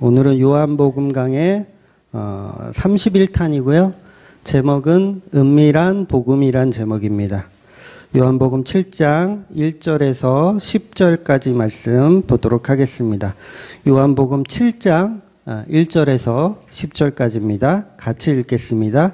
오늘은 요한복음 강의 31탄이고요. 제목은 은밀한 복음이란 제목입니다. 요한복음 7장 1절에서 10절까지 말씀 보도록 하겠습니다. 요한복음 7장 1절에서 10절까지입니다. 같이 읽겠습니다.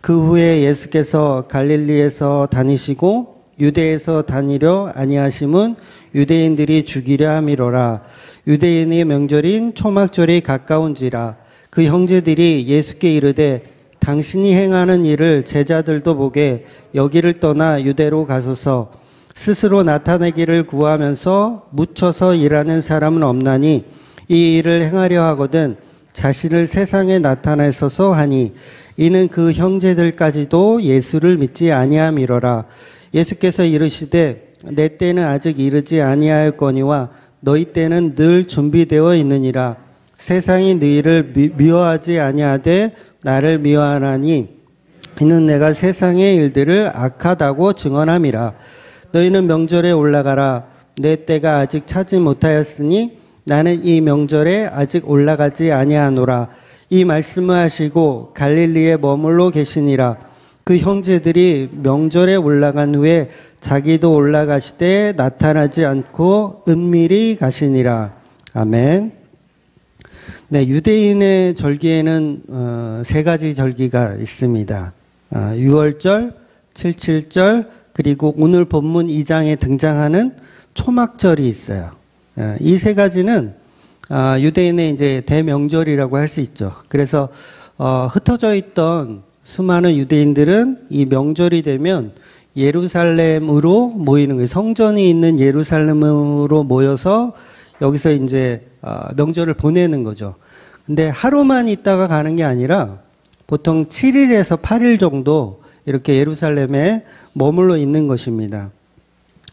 그 후에 예수께서 갈릴리에서 다니시고 유대에서 다니려 아니하심은 유대인들이 죽이려 함이로라. 유대인의 명절인 초막절이 가까운지라. 그 형제들이 예수께 이르되 당신이 행하는 일을 제자들도 보게 여기를 떠나 유대로 가소서. 스스로 나타내기를 구하면서 묻혀서 일하는 사람은 없나니 이 일을 행하려 하거든 자신을 세상에 나타내소서 하니 이는 그 형제들까지도 예수를 믿지 아니함이로라. 예수께서 이르시되 내 때는 아직 이르지 아니하였거니와 너희 때는 늘 준비되어 있느니라. 세상이 너희를 미워하지 아니하되 나를 미워하나니 이는 내가 세상의 일들을 악하다고 증언함이라. 너희는 명절에 올라가라. 내 때가 아직 차지 못하였으니 나는 이 명절에 아직 올라가지 아니하노라. 이 말씀을 하시고 갈릴리에 머물러 계시니라. 그 형제들이 명절에 올라간 후에 자기도 올라가시되 나타나지 않고 은밀히 가시니라. 아멘. 네, 유대인의 절기에는 세 가지 절기가 있습니다. 6월절, 77절, 그리고 오늘 본문 2장에 등장하는 초막절이 있어요. 이 세 가지는 유대인의 이제 대명절이라고 할 수 있죠. 그래서 흩어져 있던 수많은 유대인들은 이 명절이 되면 예루살렘으로 모이는 거예요. 성전이 있는 예루살렘으로 모여서 여기서 이제 명절을 보내는 거죠. 근데 하루만 있다가 가는 게 아니라 보통 7일에서 8일 정도 이렇게 예루살렘에 머물러 있는 것입니다.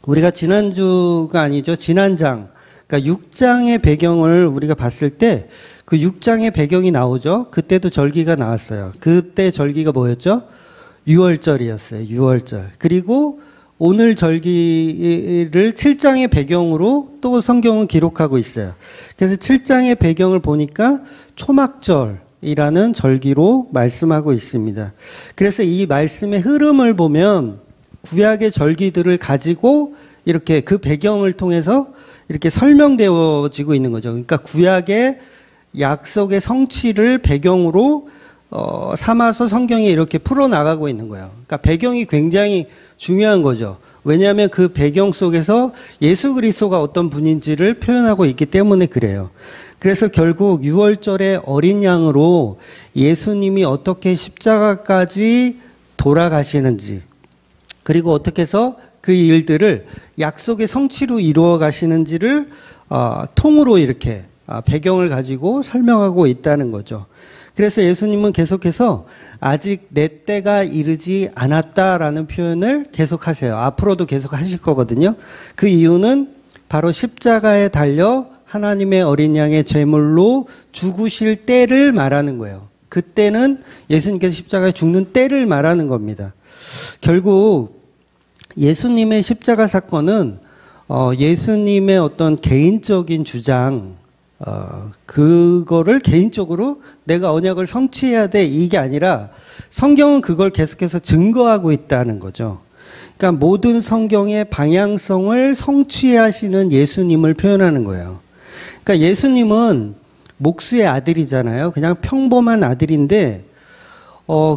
우리가 지난주가 아니죠. 지난장, 그러니까 6장의 배경을 우리가 봤을 때 그 6장의 배경이 나오죠. 그때도 절기가 나왔어요. 그때 절기가 뭐였죠? 6월절이었어요. 6월절. 그리고 오늘 절기를 7장의 배경으로 또 성경은 기록하고 있어요. 그래서 7장의 배경을 보니까 초막절이라는 절기로 말씀하고 있습니다. 그래서 이 말씀의 흐름을 보면 구약의 절기들을 가지고 이렇게 그 배경을 통해서 이렇게 설명되어지고 있는 거죠. 그러니까 구약의 약속의 성취를 배경으로 삼아서 성경에 이렇게 풀어나가고 있는 거예요. 그러니까 배경이 굉장히 중요한 거죠. 왜냐하면 그 배경 속에서 예수 그리스도가 어떤 분인지를 표현하고 있기 때문에 그래요. 그래서 결국 6월절의 어린 양으로 예수님이 어떻게 십자가까지 돌아가시는지, 그리고 어떻게 해서 그 일들을 약속의 성취로 이루어 가시는지를 통으로 이렇게 배경을 가지고 설명하고 있다는 거죠. 그래서 예수님은 계속해서 아직 내 때가 이르지 않았다라는 표현을 계속하세요. 앞으로도 계속 하실 거거든요. 그 이유는 바로 십자가에 달려 하나님의 어린 양의 제물로 죽으실 때를 말하는 거예요. 그때는 예수님께서 십자가에 죽는 때를 말하는 겁니다. 결국 예수님의 십자가 사건은 예수님의 어떤 개인적인 주장, 그거를 개인적으로 내가 언약을 성취해야 돼 이게 아니라 성경은 그걸 계속해서 증거하고 있다는 거죠. 그러니까 모든 성경의 방향성을 성취하시는 예수님을 표현하는 거예요. 그러니까 예수님은 목수의 아들이잖아요. 그냥 평범한 아들인데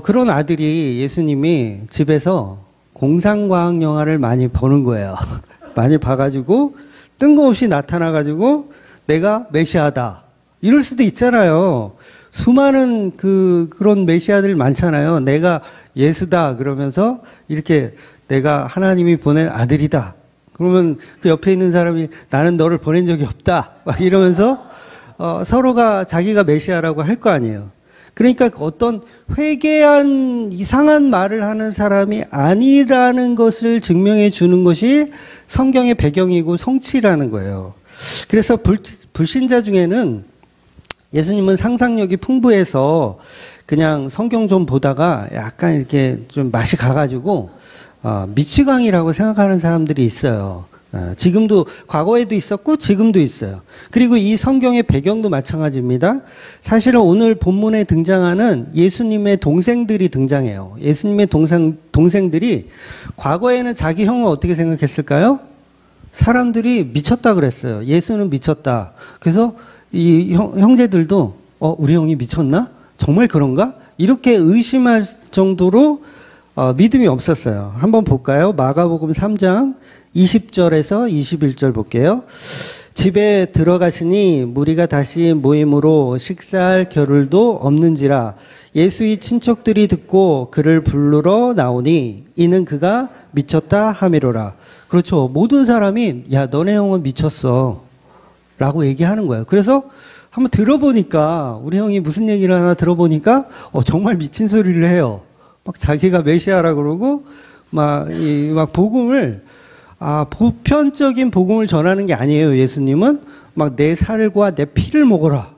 그런 아들이 예수님이 집에서 공상과학 영화를 많이 보는 거예요. 많이 봐가지고 뜬금없이 나타나가지고 내가 메시아다 이럴 수도 있잖아요. 수많은 그런 메시아들 많잖아요. 내가 예수다 그러면서 이렇게 내가 하나님이 보낸 아들이다. 그러면 그 옆에 있는 사람이 나는 너를 보낸 적이 없다 막 이러면서 서로가 자기가 메시아라고 할 거 아니에요. 그러니까 어떤 회개한 이상한 말을 하는 사람이 아니라는 것을 증명해 주는 것이 성경의 배경이고 성취라는 거예요. 그래서 불신자 중에는 예수님은 상상력이 풍부해서 그냥 성경 좀 보다가 약간 이렇게 좀 맛이 가가지고 미치광이라고 생각하는 사람들이 있어요. 지금도, 과거에도 있었고 지금도 있어요. 그리고 이 성경의 배경도 마찬가지입니다. 사실은 오늘 본문에 등장하는 예수님의 동생들이 등장해요. 예수님의 동생들이 과거에는 자기 형을 어떻게 생각했을까요? 사람들이 미쳤다 그랬어요. 예수는 미쳤다. 그래서 이 형제들도 우리 형이 미쳤나? 정말 그런가? 이렇게 의심할 정도로 믿음이 없었어요. 한번 볼까요? 마가복음 3장 20절에서 21절 볼게요. 집에 들어가시니 무리가 다시 모임으로 식사할 겨를도 없는지라 예수의 친척들이 듣고 그를 부르러 나오니 이는 그가 미쳤다 하미로라. 그렇죠. 모든 사람이 야 너네 형은 미쳤어 라고 얘기하는 거예요. 그래서 한번 들어보니까 우리 형이 무슨 얘기를 하나 들어보니까 정말 미친 소리를 해요. 막 자기가 메시아라 그러고 막 복음을 보편적인 복음을 전하는 게 아니에요. 예수님은 막 내 살과 내 피를 먹어라.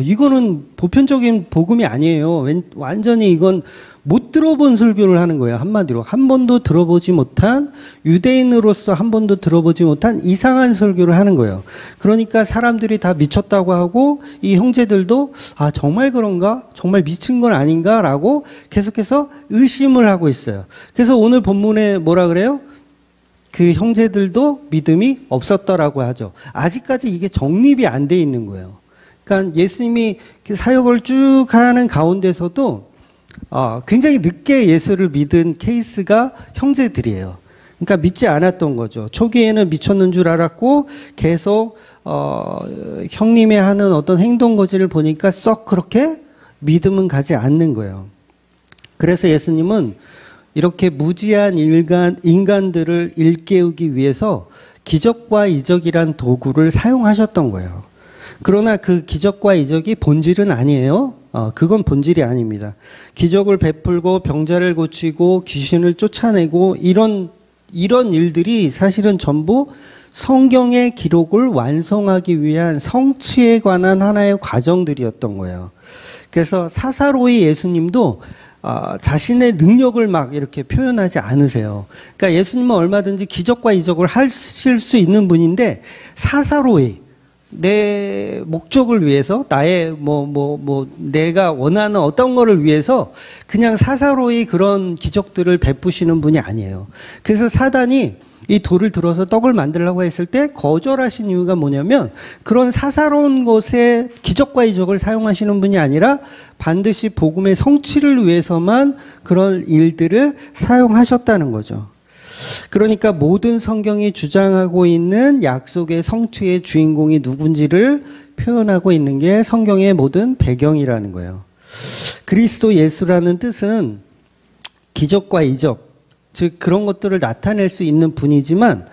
이거는 보편적인 복음이 아니에요. 완전히 이건 못 들어본 설교를 하는 거예요. 한마디로 한 번도 들어보지 못한, 유대인으로서 한 번도 들어보지 못한 이상한 설교를 하는 거예요. 그러니까 사람들이 다 미쳤다고 하고 이 형제들도 정말 그런가? 정말 미친 건 아닌가? 라고 계속해서 의심을 하고 있어요. 그래서 오늘 본문에 뭐라 그래요? 그 형제들도 믿음이 없었더라고 하죠. 아직까지 이게 정립이 안 돼 있는 거예요. 그러니까 예수님이 사역을 쭉 하는 가운데서도 굉장히 늦게 예수를 믿은 케이스가 형제들이에요. 그러니까 믿지 않았던 거죠. 초기에는 미쳤는 줄 알았고 계속 형님이 하는 어떤 행동 거지를 보니까 썩 그렇게 믿음은 가지 않는 거예요. 그래서 예수님은 이렇게 무지한 인간들을 일깨우기 위해서 기적과 이적이란 도구를 사용하셨던 거예요. 그러나 그 기적과 이적이 본질은 아니에요. 그건 본질이 아닙니다. 기적을 베풀고 병자를 고치고 귀신을 쫓아내고 이런 일들이 사실은 전부 성경의 기록을 완성하기 위한 성취에 관한 하나의 과정들이었던 거예요. 그래서 사사로이 예수님도 자신의 능력을 막 이렇게 표현하지 않으세요. 그러니까 예수님은 얼마든지 기적과 이적을 하실 수 있는 분인데 사사로이 내 목적을 위해서 나의 내가 원하는 어떤 거를 위해서 그냥 사사로이 그런 기적들을 베푸시는 분이 아니에요. 그래서 사단이 이 돌을 들어서 떡을 만들려고 했을 때 거절하신 이유가 뭐냐면 그런 사사로운 것에 기적과 이적을 사용하시는 분이 아니라 반드시 복음의 성취를 위해서만 그런 일들을 사용하셨다는 거죠. 그러니까 모든 성경이 주장하고 있는 약속의 성취의 주인공이 누군지를 표현하고 있는 게 성경의 모든 배경이라는 거예요. 그리스도 예수라는 뜻은 기적과 이적, 즉 그런 것들을 나타낼 수 있는 분이지만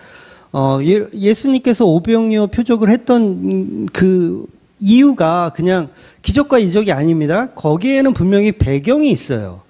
예수님께서 오병이어 표적을 했던 그 이유가 그냥 기적과 이적이 아닙니다. 거기에는 분명히 배경이 있어요.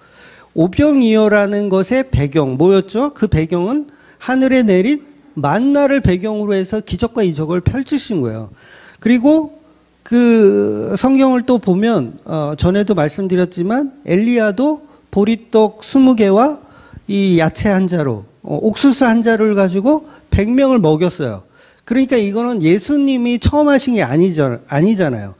오병이어라는 것의 배경 뭐였죠? 그 배경은 하늘에 내린 만나를 배경으로 해서 기적과 이적을 펼치신 거예요. 그리고 그 성경을 또 보면 전에도 말씀드렸지만 엘리야도 보리떡 20개와 이 야채 한 자루, 옥수수 한 자루를 가지고 100명을 먹였어요. 그러니까 이거는 예수님이 처음 하신 게 아니잖아요.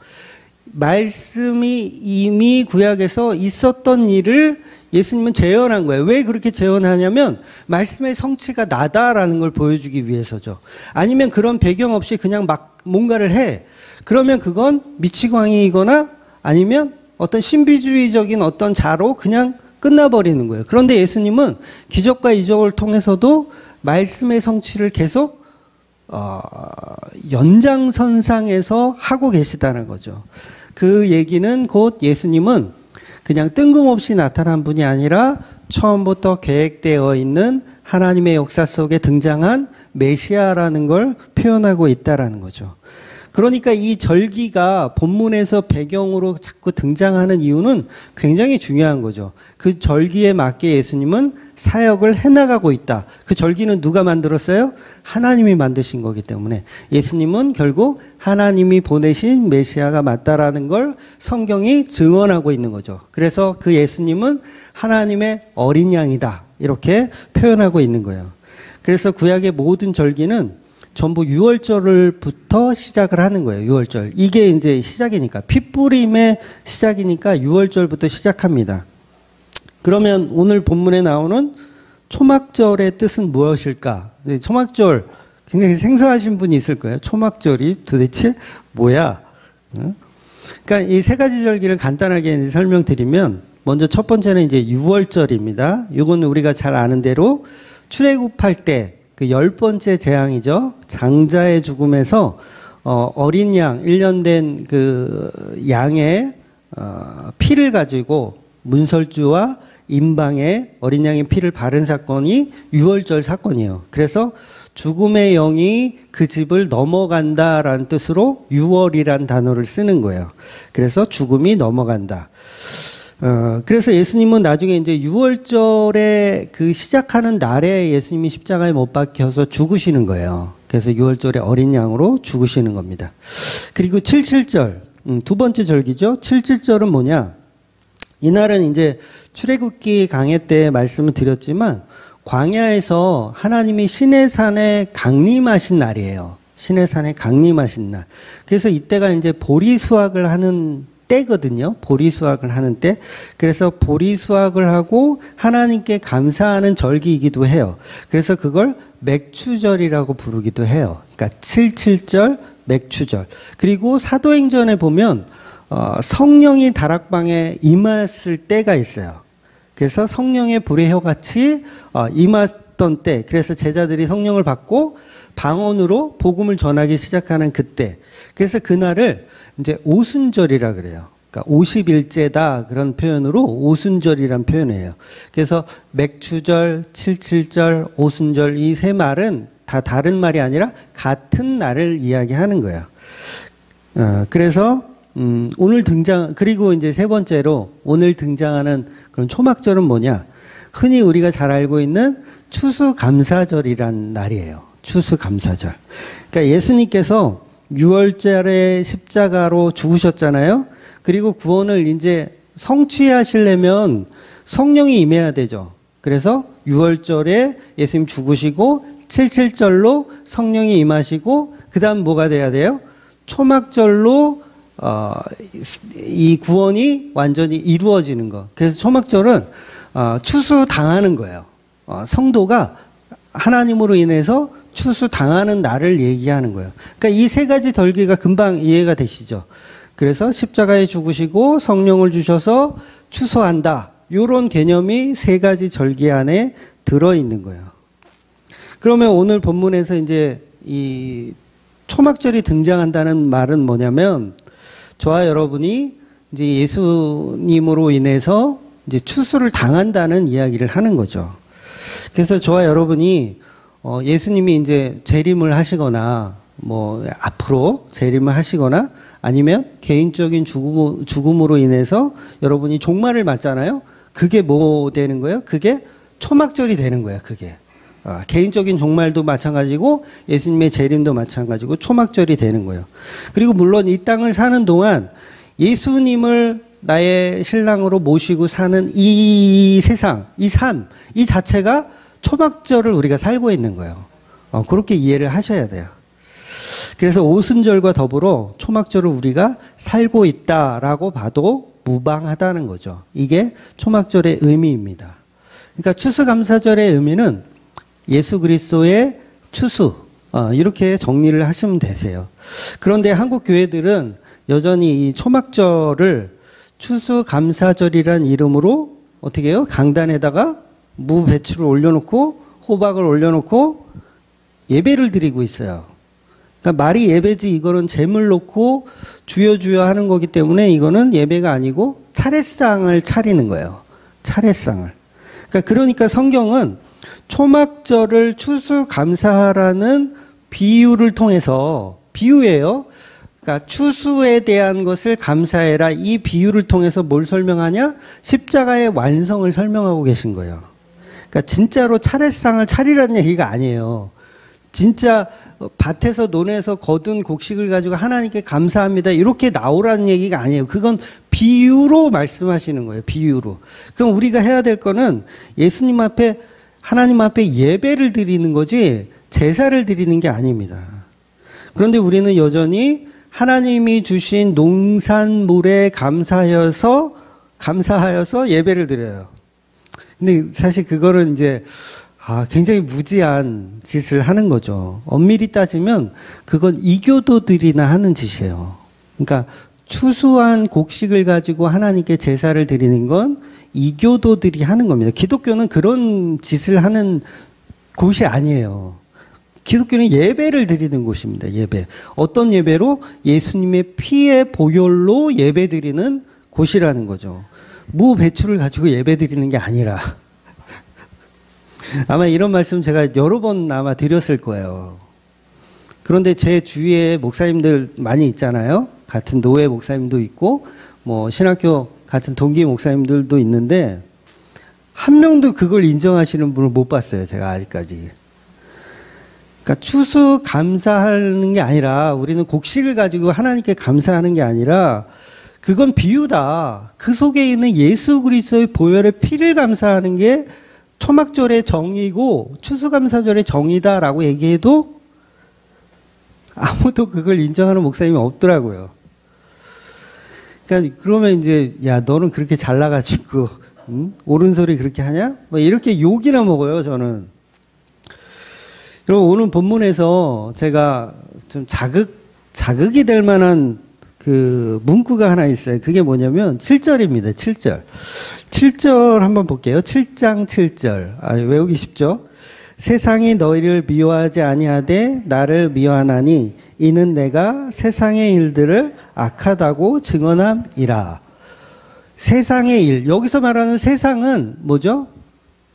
말씀이 이미 구약에서 있었던 일을 예수님은 재현한 거예요. 왜 그렇게 재현하냐면 말씀의 성취가 나다라는 걸 보여주기 위해서죠. 아니면 그런 배경 없이 그냥 막 뭔가를 해. 그러면 그건 미치광이이거나 아니면 어떤 신비주의적인 어떤 자로 그냥 끝나버리는 거예요. 그런데 예수님은 기적과 이적을 통해서도 말씀의 성취를 계속 연장선상에서 하고 계시다는 거죠. 그 얘기는 곧 예수님은 그냥 뜬금없이 나타난 분이 아니라 처음부터 계획되어 있는 하나님의 역사 속에 등장한 메시아라는 걸 표현하고 있다라는 거죠. 그러니까 이 절기가 본문에서 배경으로 자꾸 등장하는 이유는 굉장히 중요한 거죠. 그 절기에 맞게 예수님은 사역을 해나가고 있다. 그 절기는 누가 만들었어요? 하나님이 만드신 거기 때문에 예수님은 결국 하나님이 보내신 메시아가 맞다라는 걸 성경이 증언하고 있는 거죠. 그래서 그 예수님은 하나님의 어린 양이다. 이렇게 표현하고 있는 거예요. 그래서 구약의 모든 절기는 전부 유월절부터 시작을 하는 거예요. 유월절. 이게 이제 시작이니까. 핏부림의 시작이니까 유월절부터 시작합니다. 그러면 오늘 본문에 나오는 초막절의 뜻은 무엇일까? 초막절 굉장히 생소하신 분이 있을 거예요. 초막절이 도대체 뭐야? 그러니까 이 세 가지 절기를 간단하게 설명드리면 먼저 첫 번째는 이제 유월절입니다. 이거는 우리가 잘 아는 대로 출애굽할 때 그 10번째 재앙이죠. 장자의 죽음에서 어린 양, 1년 된 그 양의 피를 가지고 문설주와 임방에 어린 양의 피를 바른 사건이 유월절 사건이에요. 그래서 죽음의 영이 그 집을 넘어간다라는 뜻으로 유월이란 단어를 쓰는 거예요. 그래서 죽음이 넘어간다. 그래서 예수님은 나중에 이제 유월절에 그 시작하는 날에 예수님이 십자가에 못 박혀서 죽으시는 거예요. 그래서 유월절에 어린 양으로 죽으시는 겁니다. 그리고 칠칠절, 두 번째 절기죠. 칠칠절은 뭐냐? 이날은 이제 출애굽기 강해 때 말씀을 드렸지만 광야에서 하나님이 시내산에 강림하신 날이에요. 시내산에 강림하신 날. 그래서 이때가 이제 보리 수확을 하는 때거든요. 보리 수확을 하는 때. 그래서 보리 수확을 하고 하나님께 감사하는 절기이기도 해요. 그래서 그걸 맥추절이라고 부르기도 해요. 그러니까 칠칠절, 맥추절. 그리고 사도행전에 보면 성령이 다락방에 임했을 때가 있어요. 그래서 성령의 불의 혀같이 임했던 때, 그래서 제자들이 성령을 받고 방언으로 복음을 전하기 시작하는 그때. 그래서 그날을 이제 오순절이라 그래요. 그러니까 50일째다 그런 표현으로 오순절이란 표현이에요. 그래서 맥추절, 칠칠절, 오순절 이 세 말은 다 다른 말이 아니라 같은 날을 이야기하는 거예요. 그래서 오늘 그리고 이제 세 번째로 오늘 등장하는 그런 초막절은 뭐냐? 흔히 우리가 잘 알고 있는 추수감사절이란 날이에요. 추수감사절. 그러니까 예수님께서 6월절에 십자가로 죽으셨잖아요. 그리고 구원을 이제 성취하시려면 성령이 임해야 되죠. 그래서 6월절에 예수님 죽으시고 77절로 성령이 임하시고 그 다음 뭐가 돼야 돼요? 초막절로 이 구원이 완전히 이루어지는 거. 그래서 초막절은 추수당하는 거예요. 성도가 하나님으로 인해서 추수당하는 날을 얘기하는 거예요. 그러니까 이 세 가지 절기가 금방 이해가 되시죠. 그래서 십자가에 죽으시고 성령을 주셔서 추수한다. 이런 개념이 세 가지 절기 안에 들어있는 거예요. 그러면 오늘 본문에서 이제 이 초막절이 등장한다는 말은 뭐냐면 저와 여러분이 이제 예수님으로 인해서 이제 추수를 당한다는 이야기를 하는 거죠. 그래서 저와 여러분이 예수님이 이제 재림을 하시거나 뭐 앞으로 재림을 하시거나 아니면 개인적인 죽음으로 인해서 여러분이 종말을 맞잖아요. 그게 뭐 되는 거예요? 그게 초막절이 되는 거예요. 그게 개인적인 종말도 마찬가지고 예수님의 재림도 마찬가지고 초막절이 되는 거예요. 그리고 물론 이 땅을 사는 동안 예수님을 나의 신랑으로 모시고 사는 이 세상, 이 삶, 이 자체가 초막절을 우리가 살고 있는 거예요. 그렇게 이해를 하셔야 돼요. 그래서 오순절과 더불어 초막절을 우리가 살고 있다라고 봐도 무방하다는 거죠. 이게 초막절의 의미입니다. 그러니까 추수감사절의 의미는 예수 그리스도의 추수, 이렇게 정리를 하시면 되세요. 그런데 한국 교회들은 여전히 이 초막절을 추수감사절이란 이름으로 어떻게 해요? 강단에다가 무 배추를 올려놓고 호박을 올려놓고 예배를 드리고 있어요. 그러니까 말이 예배지 이거는 제물 놓고 주여 주여 하는 거기 때문에 이거는 예배가 아니고 차례상을 차리는 거예요. 차례상을. 그러니까 성경은 초막절을 추수감사하라는 비유를 통해서 비유예요. 그러니까 추수에 대한 것을 감사해라. 이 비유를 통해서 뭘 설명하냐? 십자가의 완성을 설명하고 계신 거예요. 그러니까 진짜로 차례상을 차리라는 얘기가 아니에요. 진짜 밭에서 논에서 거둔 곡식을 가지고 하나님께 감사합니다. 이렇게 나오라는 얘기가 아니에요. 그건 비유로 말씀하시는 거예요. 비유로. 그럼 우리가 해야 될 거는 예수님 앞에 하나님 앞에 예배를 드리는 거지 제사를 드리는 게 아닙니다. 그런데 우리는 여전히 하나님이 주신 농산물에 감사하여서 예배를 드려요. 근데 사실 그거는 이제 굉장히 무지한 짓을 하는 거죠. 엄밀히 따지면 그건 이교도들이나 하는 짓이에요. 그러니까 추수한 곡식을 가지고 하나님께 제사를 드리는 건 이교도들이 하는 겁니다. 기독교는 그런 짓을 하는 곳이 아니에요. 기독교는 예배를 드리는 곳입니다. 예배. 어떤 예배로? 예수님의 피의 보혈로 예배 드리는 곳이라는 거죠. 무배추를 가지고 예배 드리는 게 아니라. 아마 이런 말씀 제가 여러 번 아마 드렸을 거예요. 그런데 제 주위에 목사님들 많이 있잖아요. 같은 노예 목사님도 있고, 신학교 같은 동기 목사님들도 있는데, 한 명도 그걸 인정하시는 분을 못 봤어요. 제가 아직까지. 그러니까 추수 감사하는 게 아니라, 우리는 곡식을 가지고 하나님께 감사하는 게 아니라, 그건 비유다. 그 속에 있는 예수 그리스도의 보혈의 피를 감사하는 게 초막절의 정의고 추수감사절의 정의다라고 얘기해도 아무도 그걸 인정하는 목사님이 없더라고요. 그러니까 그러면 이제 너는 그렇게 잘나가지고 옳은 소리 그렇게 하냐? 이렇게 욕이나 먹어요. 저는. 그리고 오늘 본문에서 제가 좀 자극이 될 만한 그 문구가 하나 있어요. 그게 뭐냐면 7절입니다. 7절. 7절 한번 볼게요. 7장 7절. 외우기 쉽죠? 세상이 너희를 미워하지 아니하되 나를 미워하나니 이는 내가 세상의 일들을 악하다고 증언함이라. 세상의 일. 여기서 말하는 세상은 뭐죠?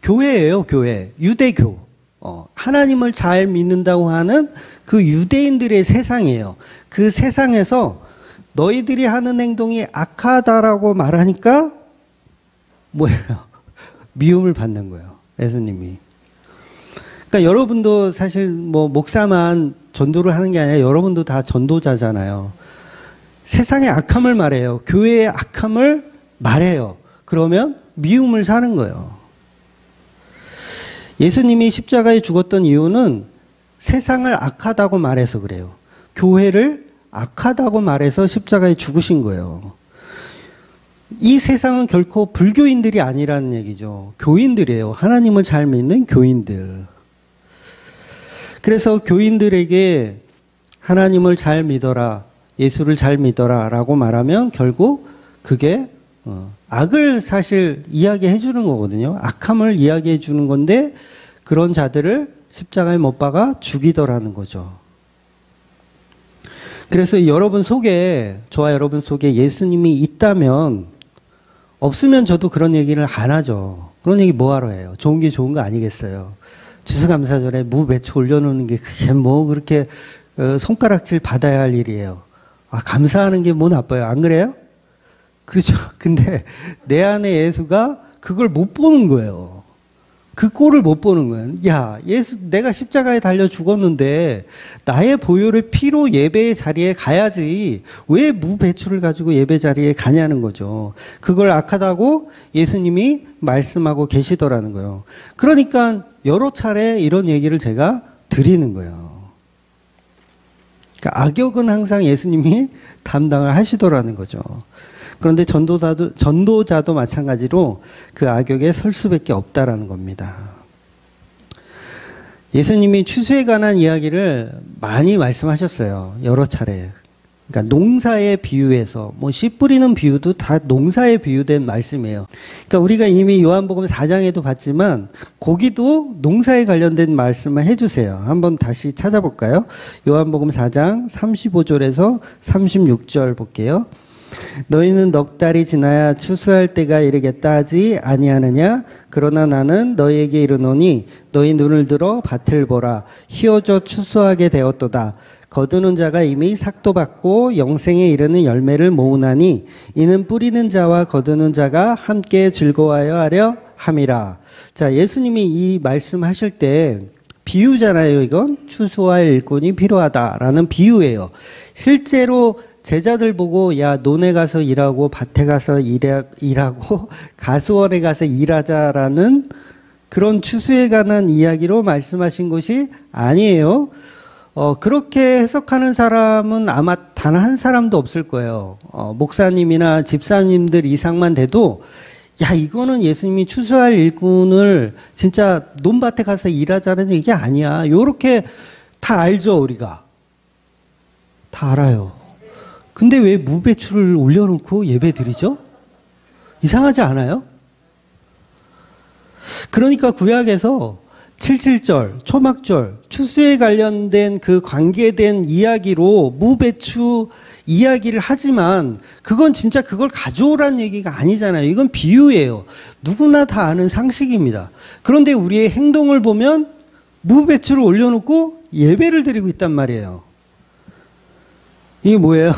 교회예요. 교회. 유대교. 하나님을 잘 믿는다고 하는 그 유대인들의 세상이에요. 그 세상에서 너희들이 하는 행동이 악하다라고 말하니까 뭐예요? 미움을 받는 거예요. 예수님이. 그러니까 여러분도 사실 목사만 전도를 하는 게 아니라 여러분도 다 전도자잖아요. 세상의 악함을 말해요. 교회의 악함을 말해요. 그러면 미움을 사는 거예요. 예수님이 십자가에 죽었던 이유는 세상을 악하다고 말해서 그래요. 교회를 악하다고 말해서 십자가에 죽으신 거예요. 이 세상은 결코 불교인들이 아니라는 얘기죠. 교인들이에요. 하나님을 잘 믿는 교인들. 그래서 교인들에게 하나님을 잘 믿어라, 예수를 잘 믿어라 라고 말하면 결국 그게 악을 사실 이야기해 주는 거거든요. 악함을 이야기해 주는 건데 그런 자들을 십자가에 못 박아 죽이더라는 거죠. 그래서 여러분 속에, 저와 여러분 속에 예수님이 있다면, 없으면 저도 그런 얘기를 안 하죠. 그런 얘기 뭐하러 해요? 좋은 게 좋은 거 아니겠어요? 추수감사절에 무배추 올려놓는 게 그게 그렇게 손가락질 받아야 할 일이에요. 감사하는 게 나빠요? 안 그래요? 그렇죠. 근데 내 안에 예수가 그걸 못 보는 거예요. 그 꼴을 못 보는 거예요. 예수, 내가 십자가에 달려 죽었는데 나의 보혈의 피로 예배의 자리에 가야지 왜 무배추를 가지고 예배 자리에 가냐는 거죠. 그걸 악하다고 예수님이 말씀하고 계시더라는 거예요. 그러니까 여러 차례 이런 얘기를 제가 드리는 거예요. 그러니까 악역은 항상 예수님이 담당을 하시더라는 거죠. 그런데 전도자도 마찬가지로 그 악역에 설 수밖에 없다라는 겁니다. 예수님이 추수에 관한 이야기를 많이 말씀하셨어요. 여러 차례. 그러니까 농사에 비유해서 씨 뿌리는 비유도 다 농사에 비유된 말씀이에요. 그러니까 우리가 이미 요한복음 4장에도 봤지만 거기도 농사에 관련된 말씀을 해주세요. 한번 다시 찾아볼까요? 요한복음 4장 35절에서 36절 볼게요. 너희는 넉 달이 지나야 추수할 때가 이르겠다 하지 아니하느냐? 그러나 나는 너희에게 이르노니 너희 눈을 들어 밭을 보라. 희어져 추수하게 되었도다. 거두는 자가 이미 삭도 받고 영생에 이르는 열매를 모으나니 이는 뿌리는 자와 거두는 자가 함께 즐거워하여 하려 함이라. 자, 예수님이 이 말씀하실 때 비유잖아요. 이건 추수할 일꾼이 필요하다라는 비유예요. 실제로 제자들 보고 논에 가서 일하고 밭에 가서 일하고 가수원에 가서 일하자라는 그런 추수에 관한 이야기로 말씀하신 것이 아니에요. 그렇게 해석하는 사람은 아마 단 한 사람도 없을 거예요. 목사님이나 집사님들 이상만 돼도 야, 이거는 예수님이 추수할 일꾼을 진짜 논밭에 가서 일하자는 얘기 아니야. 요렇게 다 알죠, 우리가. 다 알아요. 근데 왜 무배추를 올려놓고 예배 드리죠? 이상하지 않아요? 그러니까 구약에서 77절, 초막절, 추수에 관련된 그 관계된 이야기로 무배추 이야기를 하지만 그건 진짜 그걸 가져오라는 얘기가 아니잖아요. 이건 비유예요. 누구나 다 아는 상식입니다. 그런데 우리의 행동을 보면 무배추를 올려놓고 예배를 드리고 있단 말이에요. 이게 뭐예요?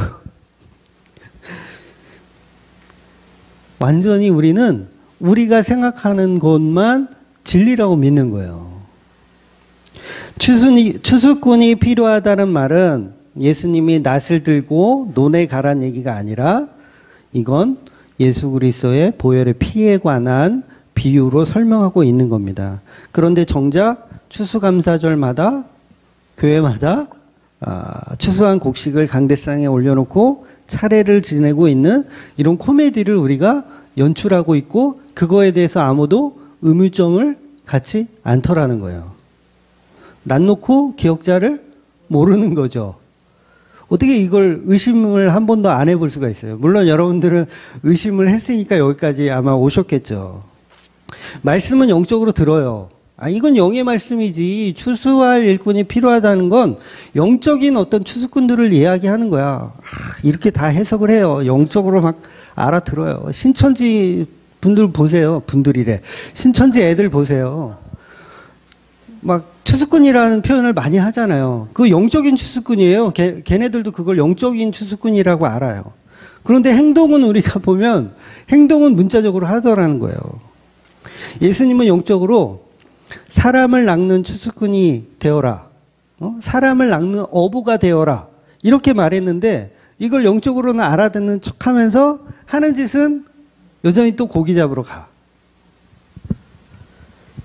완전히 우리는 우리가 생각하는 것만 진리라고 믿는 거예요. 추수꾼이 필요하다는 말은 예수님이 낫을 들고 논에 가란 얘기가 아니라 이건 예수 그리스도의 보혈의 피에 관한 비유로 설명하고 있는 겁니다. 그런데 정작 추수감사절마다 교회마다 추수한 곡식을 강대상에 올려놓고 차례를 지내고 있는 이런 코미디를 우리가 연출하고 있고 그거에 대해서 아무도 의무점을 갖지 않더라는 거예요. 난 놓고 기억자를 모르는 거죠. 어떻게 이걸 의심을 한 번도 안 해볼 수가 있어요. 물론 여러분들은 의심을 했으니까 여기까지 아마 오셨겠죠. 말씀은 영적으로 들어요. 이건 영의 말씀이지. 추수할 일꾼이 필요하다는 건 영적인 어떤 추수꾼들을 이야기하는 거야. 이렇게 다 해석을 해요. 영적으로 막 알아들어요. 신천지 분들 보세요. 분들이래. 신천지 애들 보세요. 막 추수꾼이라는 표현을 많이 하잖아요. 그 영적인 추수꾼이에요. 걔네들도 그걸 영적인 추수꾼이라고 알아요. 그런데 행동은 우리가 보면 행동은 문자적으로 하더라는 거예요. 예수님은 영적으로 사람을 낚는 추수꾼이 되어라. 사람을 낚는 어부가 되어라. 이렇게 말했는데 이걸 영적으로는 알아듣는 척하면서 하는 짓은 여전히 또 고기 잡으러 가.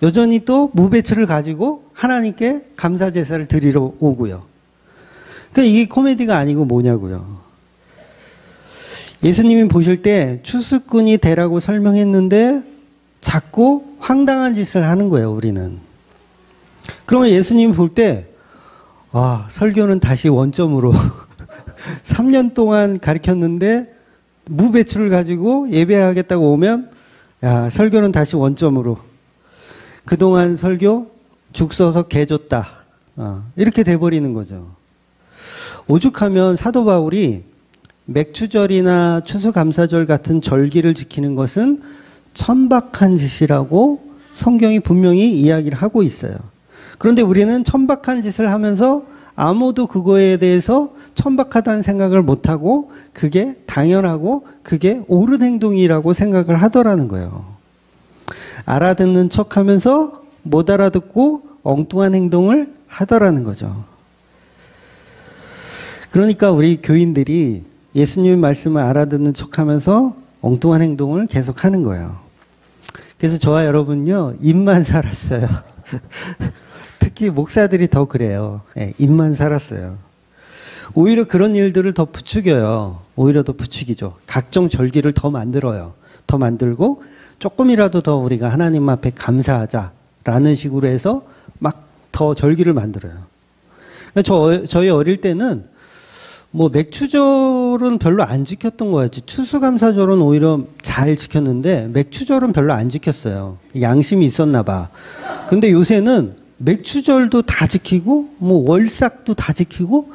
여전히 또 무배추를 가지고 하나님께 감사 제사를 드리러 오고요. 그러니까 이게 코미디가 아니고 뭐냐고요. 예수님이 보실 때 추수꾼이 되라고 설명했는데 자꾸 황당한 짓을 하는 거예요, 우리는. 그러면 예수님이 볼 때, 설교는 다시 원점으로 3년 동안 가르쳤는데 무배추를 가지고 예배하겠다고 오면, 설교는 다시 원점으로. 그동안 설교 죽 써서 개 줬다. 이렇게 돼버리는 거죠. 오죽하면 사도 바울이 맥추절이나 추수감사절 같은 절기를 지키는 것은 천박한 짓이라고 성경이 분명히 이야기를 하고 있어요. 그런데 우리는 천박한 짓을 하면서 아무도 그거에 대해서 천박하다는 생각을 못하고 그게 당연하고 그게 옳은 행동이라고 생각을 하더라는 거예요. 알아듣는 척하면서 못 알아듣고 엉뚱한 행동을 하더라는 거죠. 그러니까 우리 교인들이 예수님의 말씀을 알아듣는 척하면서 엉뚱한 행동을 계속하는 거예요. 그래서 저와 여러분요, 입만 살았어요. 특히 목사들이 더 그래요. 입만 살았어요. 오히려 그런 일들을 더 부추겨요. 오히려 더 부추기죠. 각종 절기를 더 만들어요. 더 만들고 조금이라도 더 우리가 하나님 앞에 감사하자라는 식으로 해서 막 더 절기를 만들어요. 그러니까 저희 어릴 때는 뭐 맥추절은 별로 안 지켰던 거예요. 추수감사절은 오히려 잘 지켰는데 맥추절은 별로 안 지켰어요. 양심이 있었나 봐. 근데 요새는 맥추절도 다 지키고 뭐 월삭도 다 지키고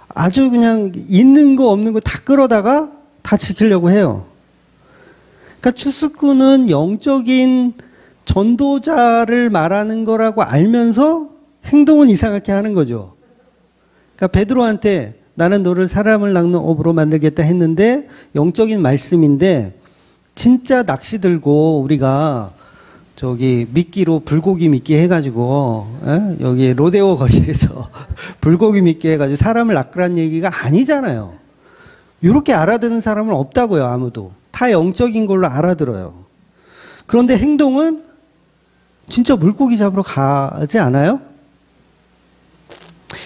아주 그냥 있는 거 없는 거 다 끌어다가 다 지키려고 해요. 그러니까 추수꾼은 영적인 전도자를 말하는 거라고 알면서 행동은 이상하게 하는 거죠. 그러니까 베드로한테 나는 너를 사람을 낚는 어부로 만들겠다 했는데 영적인 말씀인데 진짜 낚시 들고 우리가 저기 미끼로 불고기 미끼 해가지고 여기 로데오 거리에서 불고기 미끼 해가지고 사람을 낚으란 얘기가 아니잖아요. 이렇게 알아듣는 사람은 없다고요. 아무도. 다 영적인 걸로 알아들어요. 그런데 행동은 진짜 물고기 잡으러 가지 않아요?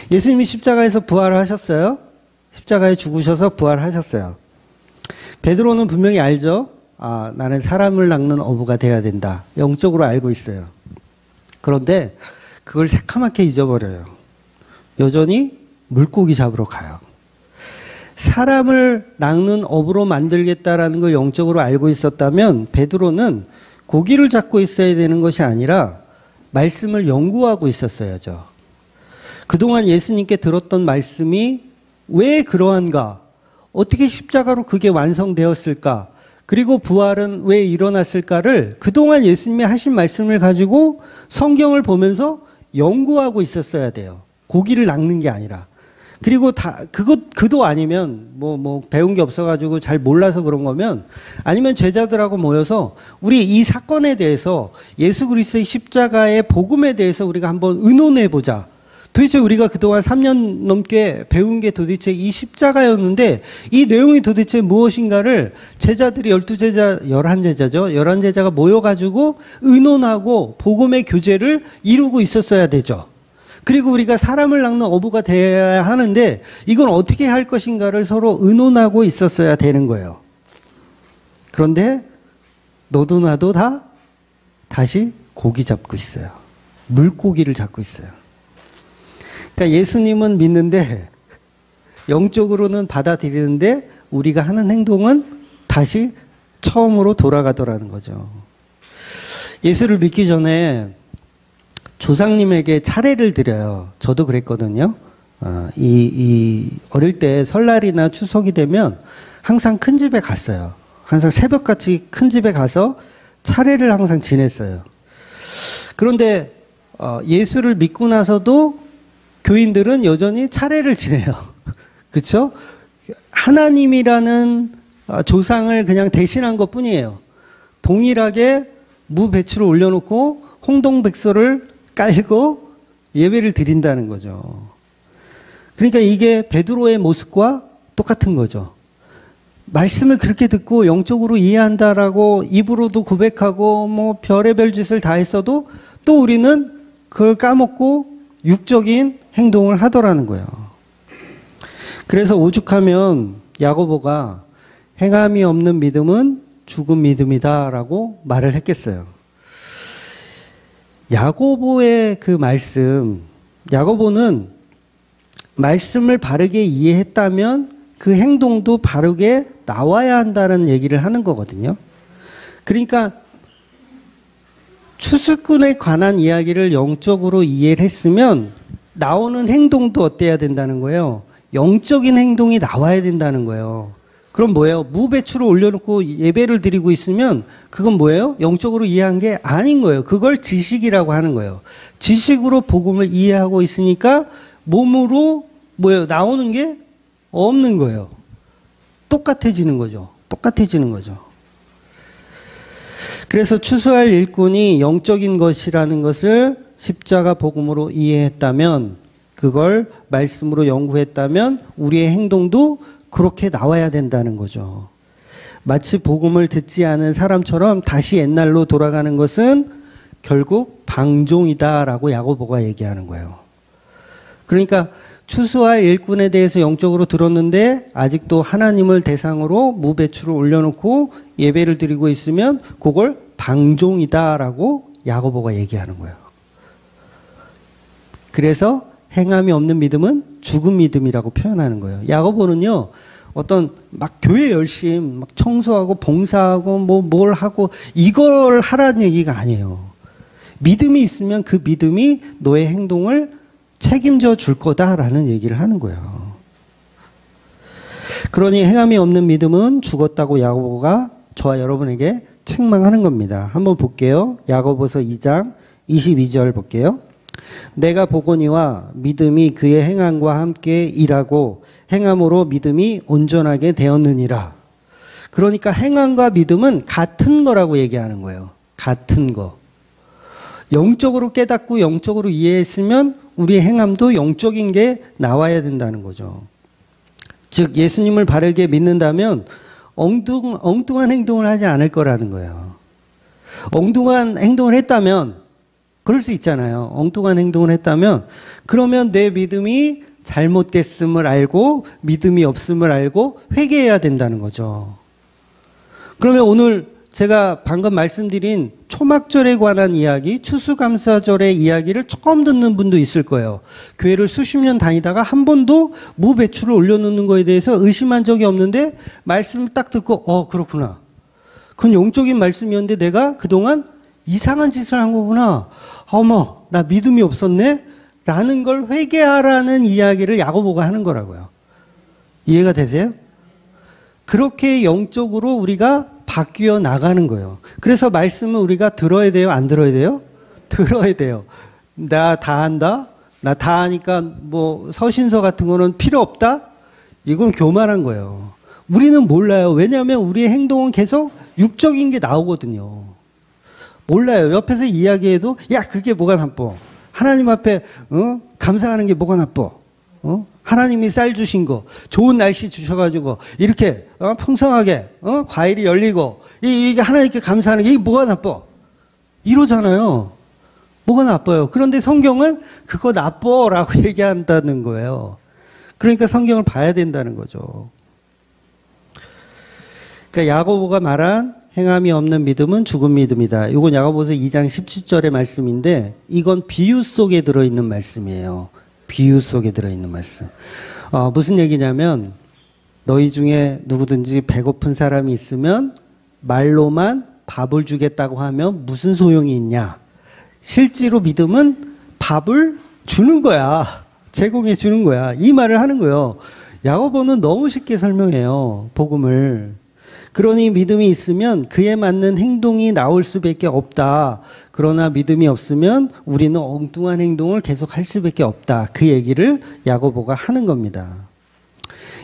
예수님이 십자가에서 부활하셨어요. 십자가에 죽으셔서 부활하셨어요. 베드로는 분명히 알죠. 아, 나는 사람을 낚는 어부가 돼야 된다. 영적으로 알고 있어요. 그런데 그걸 새카맣게 잊어버려요. 여전히 물고기 잡으러 가요. 사람을 낚는 어부로 만들겠다라는 걸 영적으로 알고 있었다면 베드로는 고기를 잡고 있어야 되는 것이 아니라 말씀을 연구하고 있었어야죠. 그동안 예수님께 들었던 말씀이 왜 그러한가? 어떻게 십자가로 그게 완성되었을까? 그리고 부활은 왜 일어났을까를 그동안 예수님이 하신 말씀을 가지고 성경을 보면서 연구하고 있었어야 돼요. 고기를 낚는 게 아니라. 그리고 그도 아니면 배운 게 없어가지고 잘 몰라서 그런 거면 아니면 제자들하고 모여서 우리 이 사건에 대해서 예수 그리스도의 십자가의 복음에 대해서 우리가 한번 의논해 보자. 도대체 우리가 그동안 3년 넘게 배운 게 도대체 이 십자가였는데 이 내용이 도대체 무엇인가를 제자들이 12제자, 11제자죠. 11제자가 모여가지고 의논하고 복음의 교제를 이루고 있었어야 되죠. 그리고 우리가 사람을 낚는 어부가 되어야 하는데 이건 어떻게 할 것인가를 서로 의논하고 있었어야 되는 거예요. 그런데 너도 나도 다시 고기 잡고 있어요. 물고기를 잡고 있어요. 그러니까 예수님은 믿는데 영적으로는 받아들이는데 우리가 하는 행동은 다시 처음으로 돌아가더라는 거죠. 예수를 믿기 전에 조상님에게 차례를 드려요. 저도 그랬거든요. 어릴 때 설날이나 추석이 되면 항상 큰 집에 갔어요. 항상 새벽같이 큰 집에 가서 차례를 항상 지냈어요. 그런데 예수를 믿고 나서도 교인들은 여전히 차례를 지내요. 그렇죠? 하나님이라는 조상을 그냥 대신한 것 뿐이에요. 동일하게 무배추를 올려놓고 홍동백서를 깔고 예배를 드린다는 거죠. 그러니까 이게 베드로의 모습과 똑같은 거죠. 말씀을 그렇게 듣고 영적으로 이해한다라고 입으로도 고백하고 별의별 짓을 다 했어도 또 우리는 그걸 까먹고 육적인 행동을 하더라는 거예요. 그래서 오죽하면 야고보가 행함이 없는 믿음은 죽은 믿음이다라고 말을 했겠어요. 야고보의 그 말씀, 야고보는 말씀을 바르게 이해했다면 그 행동도 바르게 나와야 한다는 얘기를 하는 거거든요. 그러니까 추수꾼에 관한 이야기를 영적으로 이해를 했으면 나오는 행동도 어때야 된다는 거예요? 영적인 행동이 나와야 된다는 거예요. 그럼 뭐예요? 무배추를 올려놓고 예배를 드리고 있으면 그건 뭐예요? 영적으로 이해한 게 아닌 거예요. 그걸 지식이라고 하는 거예요. 지식으로 복음을 이해하고 있으니까 몸으로 뭐예요? 나오는 게 없는 거예요. 똑같아지는 거죠. 똑같아지는 거죠. 그래서 추수할 일꾼이 영적인 것이라는 것을 십자가 복음으로 이해했다면, 그걸 말씀으로 연구했다면 우리의 행동도 그렇게 나와야 된다는 거죠. 마치 복음을 듣지 않은 사람처럼 다시 옛날로 돌아가는 것은 결국 방종이다라고 야고보가 얘기하는 거예요. 그러니까 추수할 일꾼에 대해서 영적으로 들었는데 아직도 하나님을 대상으로 무배추를 올려놓고 예배를 드리고 있으면 그걸 방종이다라고 야고보가 얘기하는 거예요. 그래서 행함이 없는 믿음은 죽은 믿음이라고 표현하는 거예요. 야고보는요, 어떤 막 교회 열심, 막 청소하고 봉사하고 뭘 하고 이걸 하라는 얘기가 아니에요. 믿음이 있으면 그 믿음이 너의 행동을 책임져 줄 거다라는 얘기를 하는 거예요. 그러니 행함이 없는 믿음은 죽었다고 야고보가 저와 여러분에게 책망하는 겁니다. 한번 볼게요. 야고보서 2장 22절 볼게요. 내가 보거니와 믿음이 그의 행함과 함께 일하고 행함으로 믿음이 온전하게 되었느니라. 그러니까 행함과 믿음은 같은 거라고 얘기하는 거예요. 같은 거. 영적으로 깨닫고 영적으로 이해했으면 우리의 행함도 영적인 게 나와야 된다는 거죠. 즉 예수님을 바르게 믿는다면 엉뚱한 행동을 하지 않을 거라는 거예요. 엉뚱한 행동을 했다면 그럴 수 있잖아요. 엉뚱한 행동을 했다면 그러면 내 믿음이 잘못됐음을 알고 믿음이 없음을 알고 회개해야 된다는 거죠. 그러면 오늘 제가 방금 말씀드린 초막절에 관한 이야기, 추수감사절의 이야기를 처음 듣는 분도 있을 거예요. 교회를 수십 년 다니다가 한 번도 무배추를 올려놓는 거에 대해서 의심한 적이 없는데 말씀을 딱 듣고 그렇구나. 그건 영적인 말씀이었는데 내가 그동안 이상한 짓을 한 거구나. 어머, 나 믿음이 없었네? 라는 걸 회개하라는 이야기를 야고보가 하는 거라고요. 이해가 되세요? 그렇게 영적으로 우리가 바뀌어 나가는 거예요. 그래서 말씀은 우리가 들어야 돼요? 안 들어야 돼요? 들어야 돼요. 나 다 한다? 나 다 하니까 뭐 서신서 같은 거는 필요 없다? 이건 교만한 거예요. 우리는 몰라요. 왜냐하면 우리의 행동은 계속 육적인 게 나오거든요. 몰라요. 옆에서 이야기해도 야 그게 뭐가 나빠. 하나님 앞에 감사하는 게 뭐가 나빠. 하나님이 쌀 주신 거, 좋은 날씨 주셔가지고 이렇게 풍성하게 과일이 열리고 이게 하나님께 감사하는 게 이게 뭐가 나빠? 이러잖아요. 뭐가 나빠요? 그런데 성경은 그거 나빠라고 얘기한다는 거예요. 그러니까 성경을 봐야 된다는 거죠. 그러니까 야고보가 말한 행함이 없는 믿음은 죽은 믿음이다. 이건 야고보서 2장 17절의 말씀인데 이건 비유 속에 들어있는 말씀이에요. 비유 속에 들어있는 말씀. 무슨 얘기냐면 너희 중에 누구든지 배고픈 사람이 있으면 말로만 밥을 주겠다고 하면 무슨 소용이 있냐. 실제로 믿음은 밥을 주는 거야. 제공해 주는 거야. 이 말을 하는 거예요. 야고보는 너무 쉽게 설명해요. 복음을. 그러니 믿음이 있으면 그에 맞는 행동이 나올 수밖에 없다. 그러나 믿음이 없으면 우리는 엉뚱한 행동을 계속 할 수밖에 없다. 그 얘기를 야고보가 하는 겁니다.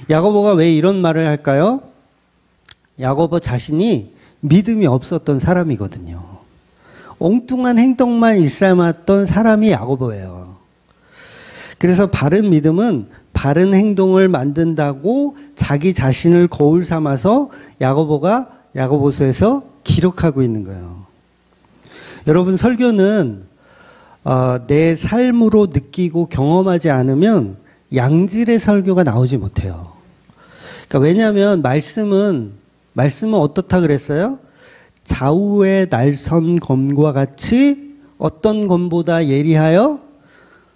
야고보가 왜 이런 말을 할까요? 야고보 자신이 믿음이 없었던 사람이거든요. 엉뚱한 행동만 일삼았던 사람이 야고보예요. 그래서 바른 믿음은 바른 행동을 만든다고 자기 자신을 거울 삼아서 야고보가 야고보서에서 기록하고 있는 거예요. 여러분 설교는 내 삶으로 느끼고 경험하지 않으면 양질의 설교가 나오지 못해요. 그러니까 왜냐하면 말씀은 어떻다 그랬어요? 좌우의 날선 검과 같이 어떤 검보다 예리하여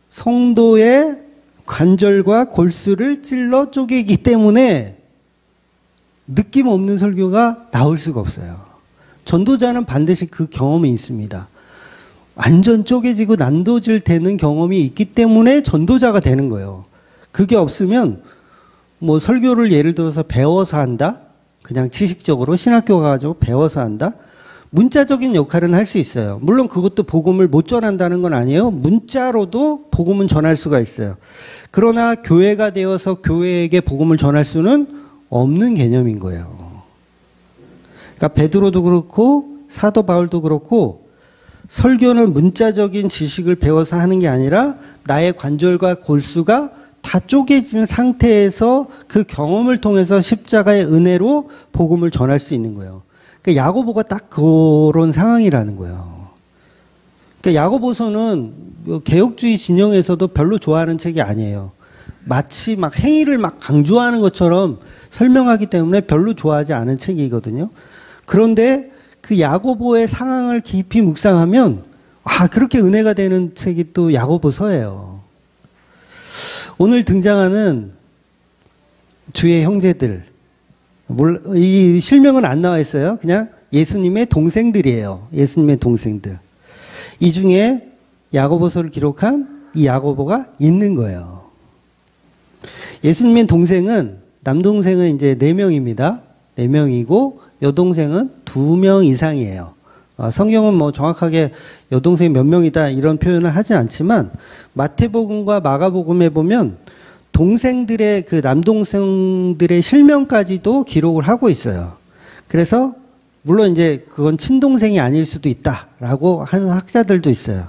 성도의 관절과 골수를 찔러 쪼개기 때문에 느낌 없는 설교가 나올 수가 없어요. 전도자는 반드시 그 경험이 있습니다. 완전 쪼개지고 난도질 되는 경험이 있기 때문에 전도자가 되는 거예요. 그게 없으면 뭐 설교를 예를 들어서 배워서 한다? 그냥 지식적으로 신학교 가가지고 배워서 한다? 문자적인 역할은 할 수 있어요. 물론 그것도 복음을 못 전한다는 건 아니에요. 문자로도 복음은 전할 수가 있어요. 그러나 교회가 되어서 교회에게 복음을 전할 수는 없는 개념인 거예요. 그러니까 베드로도 그렇고 사도 바울도 그렇고 설교는 문자적인 지식을 배워서 하는 게 아니라 나의 관절과 골수가 다 쪼개진 상태에서 그 경험을 통해서 십자가의 은혜로 복음을 전할 수 있는 거예요. 그러니까 야고보가 딱 그런 상황이라는 거예요. 그러니까 야고보서는 개혁주의 진영에서도 별로 좋아하는 책이 아니에요. 마치 막 행위를 막 강조하는 것처럼 설명하기 때문에 별로 좋아하지 않은 책이거든요. 그런데 그 야고보의 상황을 깊이 묵상하면 그렇게 은혜가 되는 책이 또 야고보서예요. 오늘 등장하는 주의 형제들, 이 실명은 안 나와 있어요. 그냥 예수님의 동생들이에요. 예수님의 동생들. 이 중에 야고보서를 기록한 이 야고보가 있는 거예요. 예수님의 동생은, 남동생은 이제 4명입니다. 4명이고 여동생은 2명 이상이에요. 성경은 뭐 정확하게 여동생이 몇 명이다 이런 표현을 하지 않지만 마태복음과 마가복음에 보면 동생들의 그 남동생들의 실명까지도 기록을 하고 있어요. 그래서 물론 이제 그건 친동생이 아닐 수도 있다라고 하는 학자들도 있어요.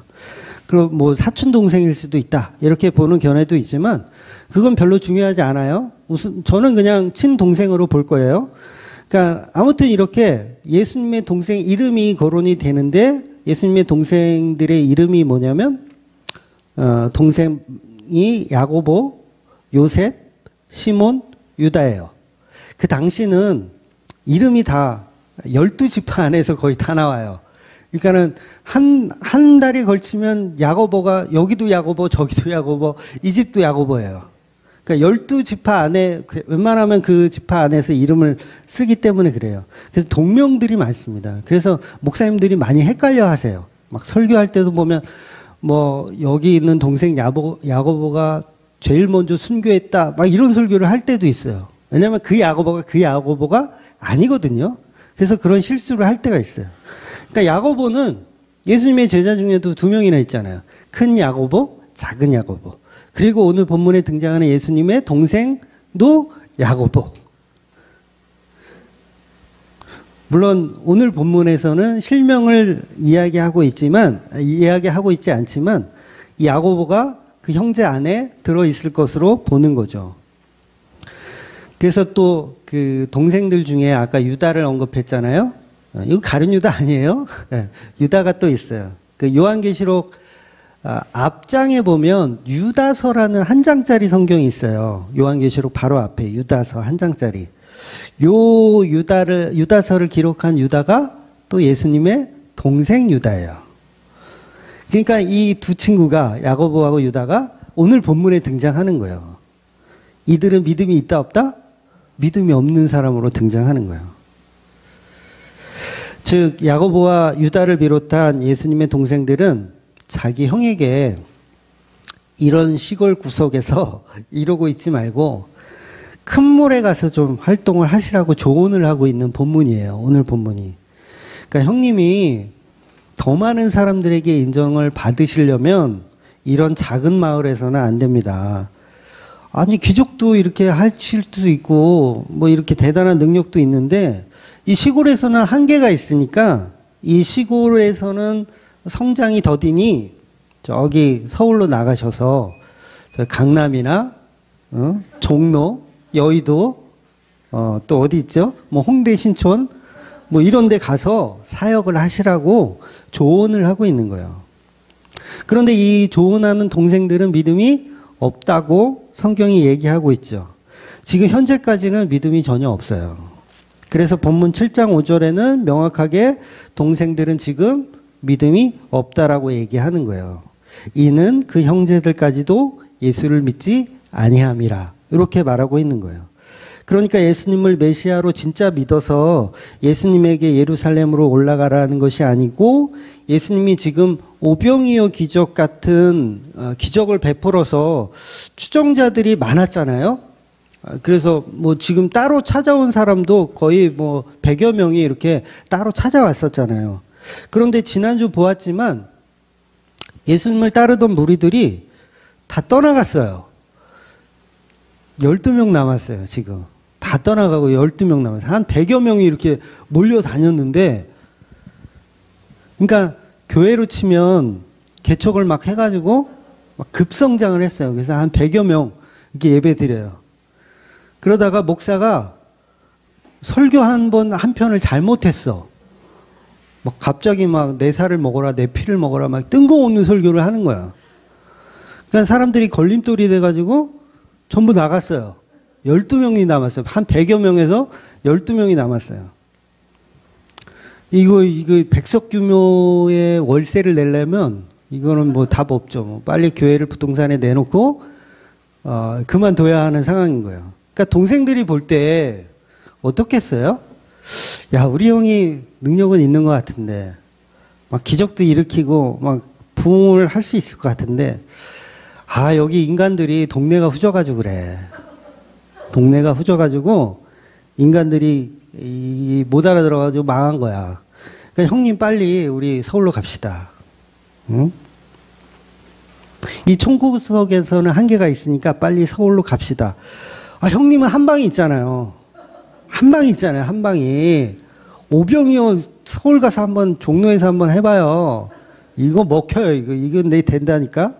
그리고 뭐 사촌 동생일 수도 있다 이렇게 보는 견해도 있지만 그건 별로 중요하지 않아요. 우선 저는 그냥 친동생으로 볼 거예요. 그러니까 아무튼 이렇게 예수님의 동생 이름이 거론이 되는데 예수님의 동생들의 이름이 뭐냐면 동생이 야고보, 요셉, 시몬, 유다예요. 그 당시는 이름이 다 12지파 안에서 거의 다 나와요. 그러니까는 한 달에 걸치면 야고보가 여기도 야고보, 저기도 야고보, 이 집도 야고보예요. 그러니까 12지파 안에 웬만하면 그 지파 안에서 이름을 쓰기 때문에 그래요. 그래서 동명들이 많습니다. 그래서 목사님들이 많이 헷갈려 하세요. 막 설교할 때도 보면 뭐 여기 있는 동생 야고보가 제일 먼저 순교했다. 막 이런 설교를 할 때도 있어요. 왜냐하면 그 야고보가 아니거든요. 그래서 그런 실수를 할 때가 있어요. 그러니까 야고보는 예수님의 제자 중에도 2명이나 있잖아요. 큰 야고보, 작은 야고보. 그리고 오늘 본문에 등장하는 예수님의 동생도 야고보. 물론 오늘 본문에서는 실명을 이야기하고 있지 않지만 이 야고보가 그 형제 안에 들어있을 것으로 보는 거죠. 그래서 또 그 동생들 중에 아까 유다를 언급했잖아요. 이거 가룟 유다 아니에요? 유다가 또 있어요. 그 요한계시록 앞장에 보면 유다서라는 한 장짜리 성경이 있어요. 요한계시록 바로 앞에 유다서 한 장짜리. 요 유다서를 기록한 유다가 또 예수님의 동생 유다예요. 그러니까 이 두 친구가 야고보하고 유다가 오늘 본문에 등장하는 거예요. 이들은 믿음이 있다 없다? 믿음이 없는 사람으로 등장하는 거예요. 즉 야고보와 유다를 비롯한 예수님의 동생들은 자기 형에게 이런 시골 구석에서 이러고 있지 말고 큰 물에 가서 좀 활동을 하시라고 조언을 하고 있는 본문이에요. 오늘 본문이. 그러니까 형님이 더 많은 사람들에게 인정을 받으시려면 이런 작은 마을에서는 안 됩니다. 아니 기적도 이렇게 하실 수도 있고 뭐 이렇게 대단한 능력도 있는데 이 시골에서는 한계가 있으니까 이 시골에서는 성장이 더디니 저기 서울로 나가셔서 강남이나 종로, 여의도 또 어디 있죠? 뭐 홍대, 신촌 뭐 이런 데 가서 사역을 하시라고 조언을 하고 있는 거예요. 그런데 이 조언하는 동생들은 믿음이 없다고 성경이 얘기하고 있죠. 지금 현재까지는 믿음이 전혀 없어요. 그래서 본문 7장 5절에는 명확하게 동생들은 지금 믿음이 없다라고 얘기하는 거예요. 이는 그 형제들까지도 예수를 믿지 아니함이라 이렇게 말하고 있는 거예요. 그러니까 예수님을 메시아로 진짜 믿어서 예수님에게 예루살렘으로 올라가라는 것이 아니고 예수님이 지금 오병이어 기적 같은 기적을 베풀어서 추종자들이 많았잖아요. 그래서 뭐 지금 따로 찾아온 사람도 거의 뭐 100여 명이 이렇게 따로 찾아왔었잖아요. 그런데 지난주 보았지만 예수님을 따르던 무리들이 다 떠나갔어요. 12명 남았어요, 지금. 다 떠나가고 12명 남았어요. 한 100여 명이 이렇게 몰려다녔는데, 그러니까 교회로 치면 개척을 막 해가지고 막 급성장을 했어요. 그래서 한 100여 명 이렇게 예배 드려요. 그러다가 목사가 설교 한 편을 잘못했어. 막 갑자기 막 내 살을 먹어라, 내 피를 먹어라, 막 뜬금없는 설교를 하는 거야. 그러니까 사람들이 걸림돌이 돼가지고 전부 나갔어요. 12명이 남았어요. 한 100여 명에서 12명이 남았어요. 이거 백석 규모의 월세를 내려면 이거는 뭐 답 없죠. 뭐 빨리 교회를 부동산에 내놓고 그만둬야 하는 상황인 거예요. 그러니까 동생들이 볼 때 어떻겠어요? 야, 우리 형이 능력은 있는 것 같은데 막 기적도 일으키고 막 부흥을 할 수 있을 것 같은데 여기 인간들이 동네가 후져가지고 그래. 동네가 후져가지고 인간들이 못 알아들어가지고 망한 거야. 그러니까 형님 빨리 우리 서울로 갑시다. 응? 이 총구석에서는 한계가 있으니까 빨리 서울로 갑시다. 형님은 한 방이 있잖아요. 한 방이 있잖아요. 한 방이. 오병이어 서울 가서 한번 종로에서 한번 해봐요. 이거 먹혀요. 이건 내 된다니까.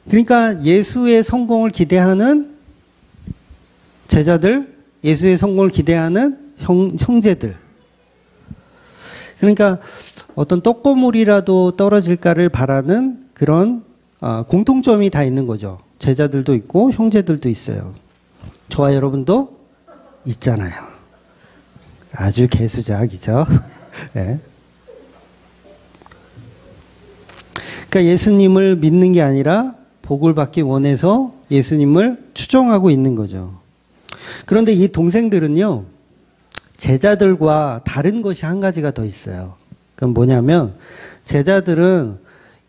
그러니까 예수의 성공을 기대하는 제자들, 예수의 성공을 기대하는 형제들. 그러니까 어떤 떡고물이라도 떨어질까를 바라는 그런 공통점이 다 있는 거죠. 제자들도 있고 형제들도 있어요. 저와 여러분도 있잖아요. 아주 개수작이죠. 네. 그러니까 예수님을 믿는 게 아니라 복을 받기 원해서 예수님을 추종하고 있는 거죠. 그런데 이 동생들은요, 제자들과 다른 것이 한 가지가 더 있어요. 그건 뭐냐면, 제자들은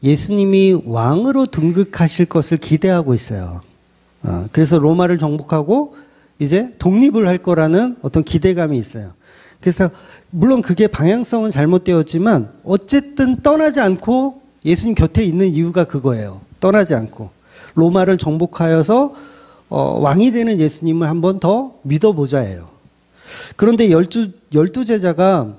예수님이 왕으로 등극하실 것을 기대하고 있어요. 그래서 로마를 정복하고 이제 독립을 할 거라는 어떤 기대감이 있어요. 그래서 물론 그게 방향성은 잘못되었지만 어쨌든 떠나지 않고 예수님 곁에 있는 이유가 그거예요. 떠나지 않고 로마를 정복하여서 왕이 되는 예수님을 한번 더 믿어보자예요. 그런데 열두 제자가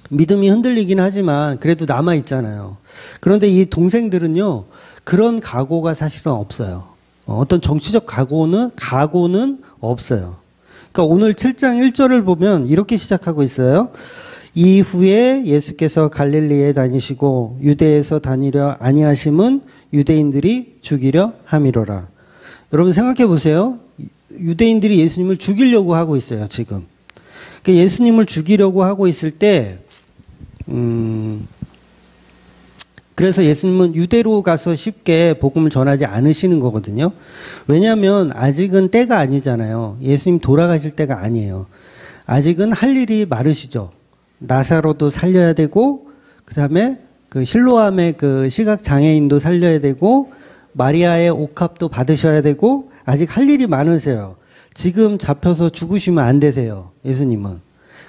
믿음이 흔들리긴 하지만 그래도 남아 있잖아요. 그런데 이 동생들은요, 그런 각오가 사실은 없어요. 어떤 정치적 각오는 없어요. 그러니까 오늘 7장 1절을 보면 이렇게 시작하고 있어요. 이후에 예수께서 갈릴리에 다니시고 유대에서 다니려 아니하심은 유대인들이 죽이려 함이로라. 여러분 생각해 보세요. 유대인들이 예수님을 죽이려고 하고 있어요, 지금. 그러니까 예수님을 죽이려고 하고 있을 때, 그래서 예수님은 유대로 가서 쉽게 복음을 전하지 않으시는 거거든요. 왜냐하면 아직은 때가 아니잖아요. 예수님 돌아가실 때가 아니에요. 아직은 할 일이 많으시죠. 나사로도 살려야 되고, 그 다음에 그 실로암의 그 시각 장애인도 살려야 되고, 마리아의 옥합도 받으셔야 되고, 아직 할 일이 많으세요. 지금 잡혀서 죽으시면 안 되세요, 예수님은.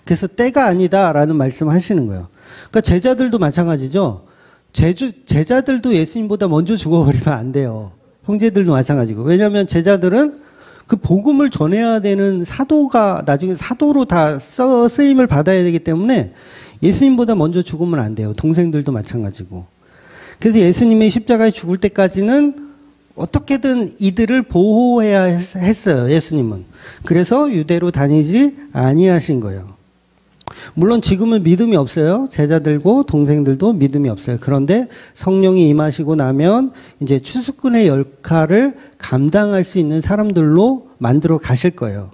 그래서 때가 아니다라는 말씀 하시는 거예요. 그러니까 제자들도 마찬가지죠. 제자들도 예수님보다 먼저 죽어버리면 안 돼요. 형제들도 마찬가지고. 왜냐하면 제자들은 그 복음을 전해야 되는 사도가 나중에 사도로 다 쓰임을 받아야 되기 때문에 예수님보다 먼저 죽으면 안 돼요. 동생들도 마찬가지고. 그래서 예수님이 십자가에 죽을 때까지는 어떻게든 이들을 보호해야 했어요. 예수님은. 그래서 유대로 다니지 아니하신 거예요. 물론 지금은 믿음이 없어요. 제자들고 동생들도 믿음이 없어요. 그런데 성령이 임하시고 나면 이제 추수꾼의 역할을 감당할 수 있는 사람들로 만들어 가실 거예요.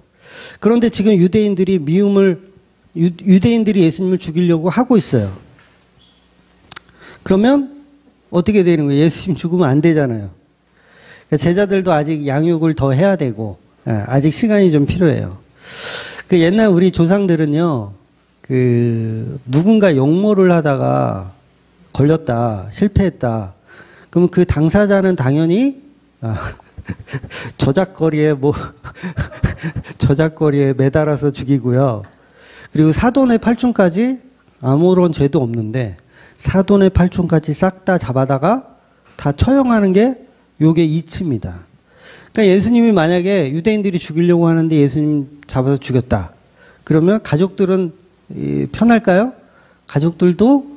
그런데 지금 유대인들이 유대인들이 예수님을 죽이려고 하고 있어요. 그러면 어떻게 되는 거예요? 예수님 죽으면 안 되잖아요. 제자들도 아직 양육을 더 해야 되고, 아직 시간이 좀 필요해요. 그 옛날 우리 조상들은요, 누군가 역모를 하다가 걸렸다, 실패했다. 그러면 그 당사자는 당연히, 저작거리에 매달아서 죽이고요. 그리고 사돈의 팔촌까지 아무런 죄도 없는데, 사돈의 팔촌까지 싹 다 잡아다가 다 처형하는 게 요게 이치입니다. 그러니까 예수님이 만약에 유대인들이 죽이려고 하는데 예수님 잡아서 죽였다. 그러면 가족들은 편할까요? 가족들도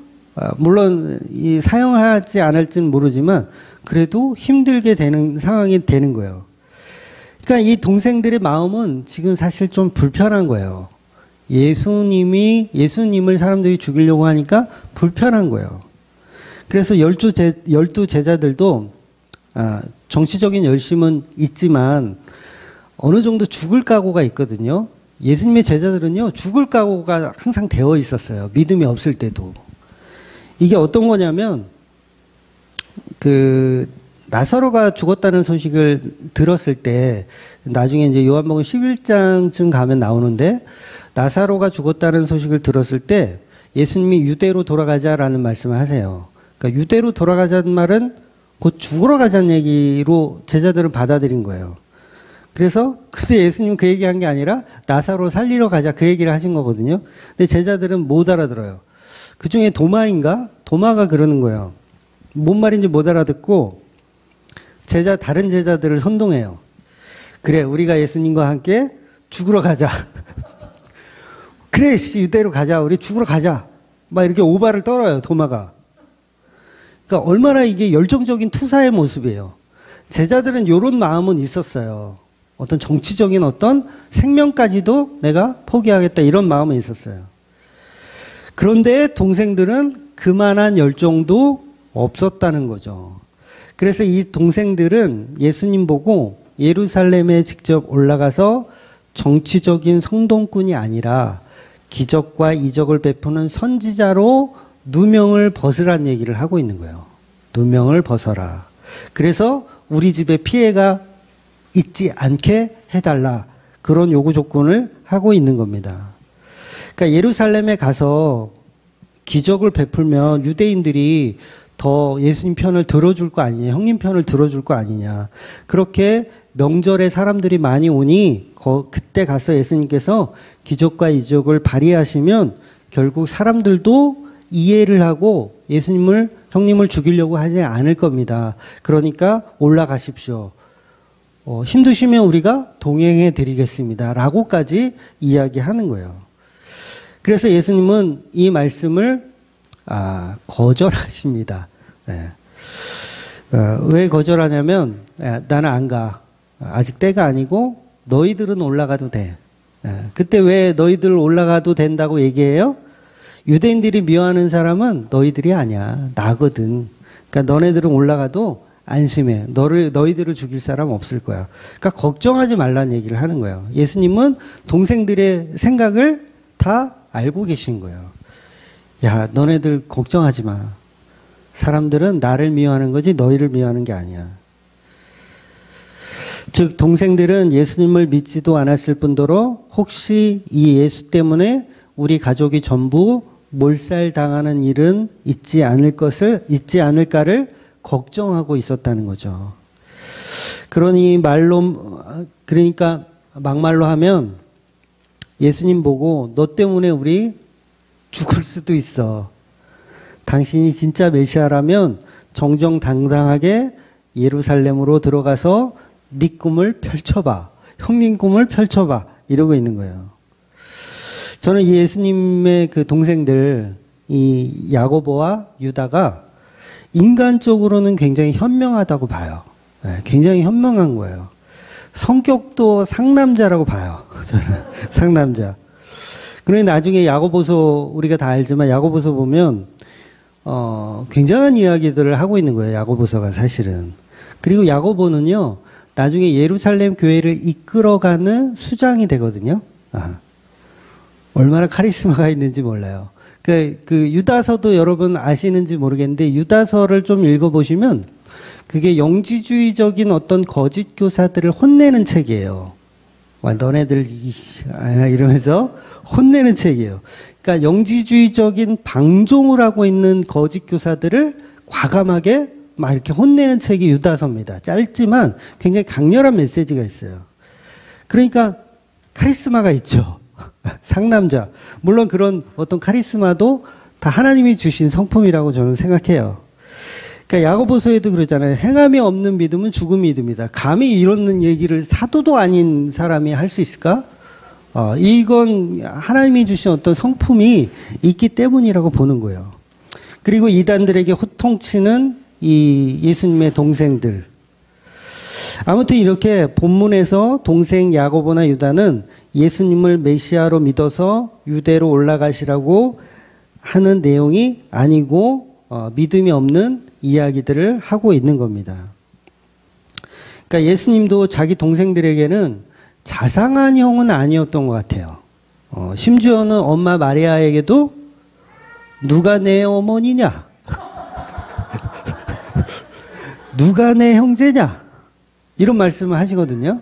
물론 사용하지 않을지는 모르지만 그래도 힘들게 되는 상황이 되는 거예요. 그러니까 이 동생들의 마음은 지금 사실 좀 불편한 거예요. 예수님을 사람들이 죽이려고 하니까 불편한 거예요. 그래서 열두 제자들도 정치적인 열심은 있지만 어느 정도 죽을 각오가 있거든요. 예수님의 제자들은요, 죽을 각오가 항상 되어 있었어요. 믿음이 없을 때도. 이게 어떤 거냐면, 나사로가 죽었다는 소식을 들었을 때, 나중에 이제 요한복음 11장쯤 가면 나오는데, 나사로가 죽었다는 소식을 들었을 때, 예수님이 유대로 돌아가자라는 말씀을 하세요. 그러니까 유대로 돌아가자는 말은 곧 죽으러 가자는 얘기로 제자들은 받아들인 거예요. 그래서 예수님은 그 얘기한 게 아니라 나사로 살리러 가자 그 얘기를 하신 거거든요. 근데 제자들은 못 알아들어요. 그중에 도마가 그러는 거예요. 뭔 말인지 못 알아듣고 다른 제자들을 선동해요. 그래, 우리가 예수님과 함께 죽으러 가자. 그래, 유대로 가자. 우리 죽으러 가자. 막 이렇게 오바를 떨어요, 도마가. 그러니까 얼마나 이게 열정적인 투사의 모습이에요. 제자들은 이런 마음은 있었어요. 어떤 정치적인 어떤 생명까지도 내가 포기하겠다 이런 마음은 있었어요. 그런데 동생들은 그만한 열정도 없었다는 거죠. 그래서 이 동생들은 예수님 보고 예루살렘에 직접 올라가서 정치적인 성동꾼이 아니라 기적과 이적을 베푸는 선지자로 누명을 벗으란 얘기를 하고 있는 거예요. 누명을 벗어라. 그래서 우리 집에 피해가 있지 않게 해달라. 그런 요구 조건을 하고 있는 겁니다. 그러니까 예루살렘에 가서 기적을 베풀면 유대인들이 더 예수님 편을 들어줄 거 아니냐, 형님 편을 들어줄 거 아니냐. 그렇게 명절에 사람들이 많이 오니 그때 가서 예수님께서 기적과 이적을 발휘하시면 결국 사람들도 이해를 하고 예수님을, 형님을 죽이려고 하지 않을 겁니다. 그러니까 올라가십시오. 힘드시면 우리가 동행해 드리겠습니다. 라고까지 이야기하는 거예요. 그래서 예수님은 이 말씀을 거절하십니다. 네. 왜 거절하냐면 나는 안 가. 아직 때가 아니고 너희들은 올라가도 돼. 그때 왜 너희들 올라가도 된다고 얘기해요? 유대인들이 미워하는 사람은 너희들이 아니야. 나거든. 그러니까 너네들은 올라가도 안심해. 너희들을 죽일 사람 없을 거야. 그러니까 걱정하지 말라는 얘기를 하는 거예요. 예수님은 동생들의 생각을 다 알고 계신 거예요. 야, 너네들 걱정하지 마. 사람들은 나를 미워하는 거지 너희를 미워하는 게 아니야. 즉 동생들은 예수님을 믿지도 않았을 뿐더러 혹시 이 예수 때문에 우리 가족이 전부 몰살당하는 일은 있지 않을까를 걱정하고 있었다는 거죠. 그러니까 막말로 하면 예수님 보고 너 때문에 우리 죽을 수도 있어. 당신이 진짜 메시아라면 정정당당하게 예루살렘으로 들어가서 네 꿈을 펼쳐봐. 형님 꿈을 펼쳐봐. 이러고 있는 거예요. 저는 이 예수님의 그 동생들, 이 야고보와 유다가 인간적으로는 굉장히 현명하다고 봐요. 굉장히 현명한 거예요. 성격도 상남자라고 봐요. 저는 상남자. 그런데 나중에 야고보서 우리가 다 알지만 야고보서 보면 굉장한 이야기들을 하고 있는 거예요. 야고보서가 사실은. 그리고 야고보는요. 나중에 예루살렘 교회를 이끌어가는 수장이 되거든요. 얼마나 카리스마가 있는지 몰라요. 그 유다서도 여러분 아시는지 모르겠는데 유다서를 좀 읽어보시면 그게 영지주의적인 어떤 거짓 교사들을 혼내는 책이에요. 와, 너네들 이러면서 혼내는 책이에요. 그러니까 영지주의적인 방종을 하고 있는 거짓 교사들을 과감하게 막 이렇게 혼내는 책이 유다서입니다. 짧지만 굉장히 강렬한 메시지가 있어요. 그러니까 카리스마가 있죠. 상남자. 물론 그런 어떤 카리스마도 다 하나님이 주신 성품이라고 저는 생각해요. 그러니까 야고보서에도 그러잖아요. 행함이 없는 믿음은 죽은 믿음이다. 감히 이런 얘기를 사도도 아닌 사람이 할 수 있을까? 이건 하나님이 주신 어떤 성품이 있기 때문이라고 보는 거예요. 그리고 이단들에게 호통치는 이 예수님의 동생들. 아무튼 이렇게 본문에서 동생 야고보나 유다는 예수님을 메시아로 믿어서 유대로 올라가시라고 하는 내용이 아니고 믿음이 없는 이야기들을 하고 있는 겁니다. 그러니까 예수님도 자기 동생들에게는 자상한 형은 아니었던 것 같아요. 심지어는 엄마 마리아에게도 누가 내 어머니냐? 누가 내 형제냐? 이런 말씀을 하시거든요.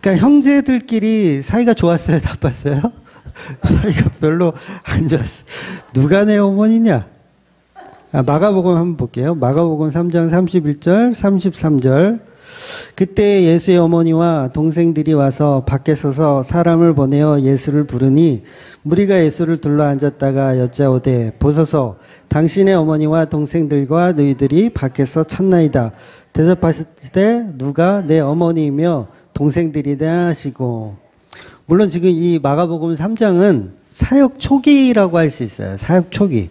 그러니까 형제들끼리 사이가 좋았어요? 나빴어요? 사이가 별로 안 좋았어요. 누가 내 어머니냐? 마가복음 한번 볼게요. 마가복음 3장 31절, 33절. 그때 예수의 어머니와 동생들이 와서 밖에 서서 사람을 보내어 예수를 부르니 무리가 예수를 둘러앉았다가 여짜오되 보소서 당신의 어머니와 동생들과 너희들이 밖에서 찾나이다. 대답하시되 누가 내 어머니이며 동생들이냐 하시고. 물론 지금 이 마가복음 3장은 사역 초기라고 할 수 있어요. 사역 초기.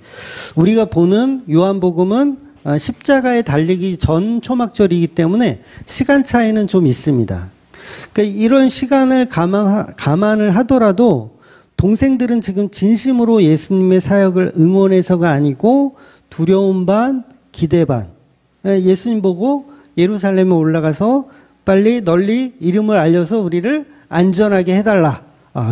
우리가 보는 요한복음은 십자가에 달리기 전 초막절이기 때문에 시간 차이는 좀 있습니다. 그러니까 이런 시간을 감안을 하더라도 동생들은 지금 진심으로 예수님의 사역을 응원해서가 아니고 두려움 반, 기대 반. 예수님 보고 예루살렘에 올라가서 빨리 널리 이름을 알려서 우리를 안전하게 해달라.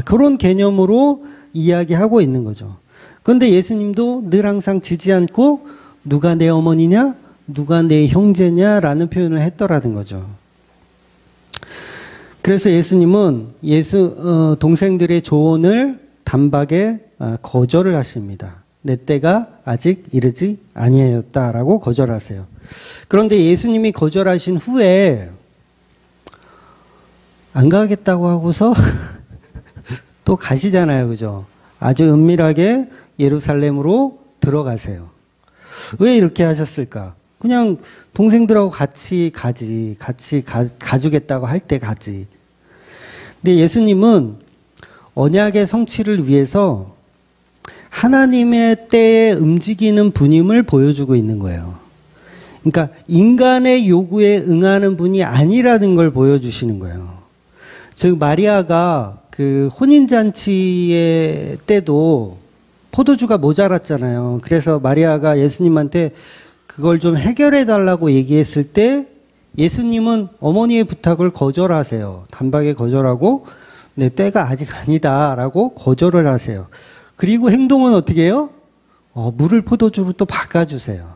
그런 개념으로 이야기하고 있는 거죠. 그런데 예수님도 늘 항상 지지 않고 누가 내 어머니냐? 누가 내 형제냐라는 표현을 했더라는 거죠. 그래서 예수님은 동생들의 조언을 단박에 거절을 하십니다. 내 때가 아직 이르지 아니하였다라고 거절하세요. 그런데 예수님이 거절하신 후에 안 가겠다고 하고서 또 가시잖아요. 그죠? 아주 은밀하게 예루살렘으로 들어가세요. 왜 이렇게 하셨을까? 그냥 동생들하고 같이 가지. 같이 가주겠다고 할 때 가지. 근데 예수님은 언약의 성취를 위해서 하나님의 때에 움직이는 분임을 보여주고 있는 거예요. 그러니까 인간의 요구에 응하는 분이 아니라는 걸 보여주시는 거예요. 즉 마리아가 그 혼인잔치의 때도 포도주가 모자랐잖아요. 그래서 마리아가 예수님한테 그걸 좀 해결해 달라고 얘기했을 때 예수님은 어머니의 부탁을 거절하세요. 단박에 거절하고 내 때가 아직 아니다라고 거절을 하세요. 그리고 행동은 어떻게 해요? 물을 포도주로 또 바꿔주세요.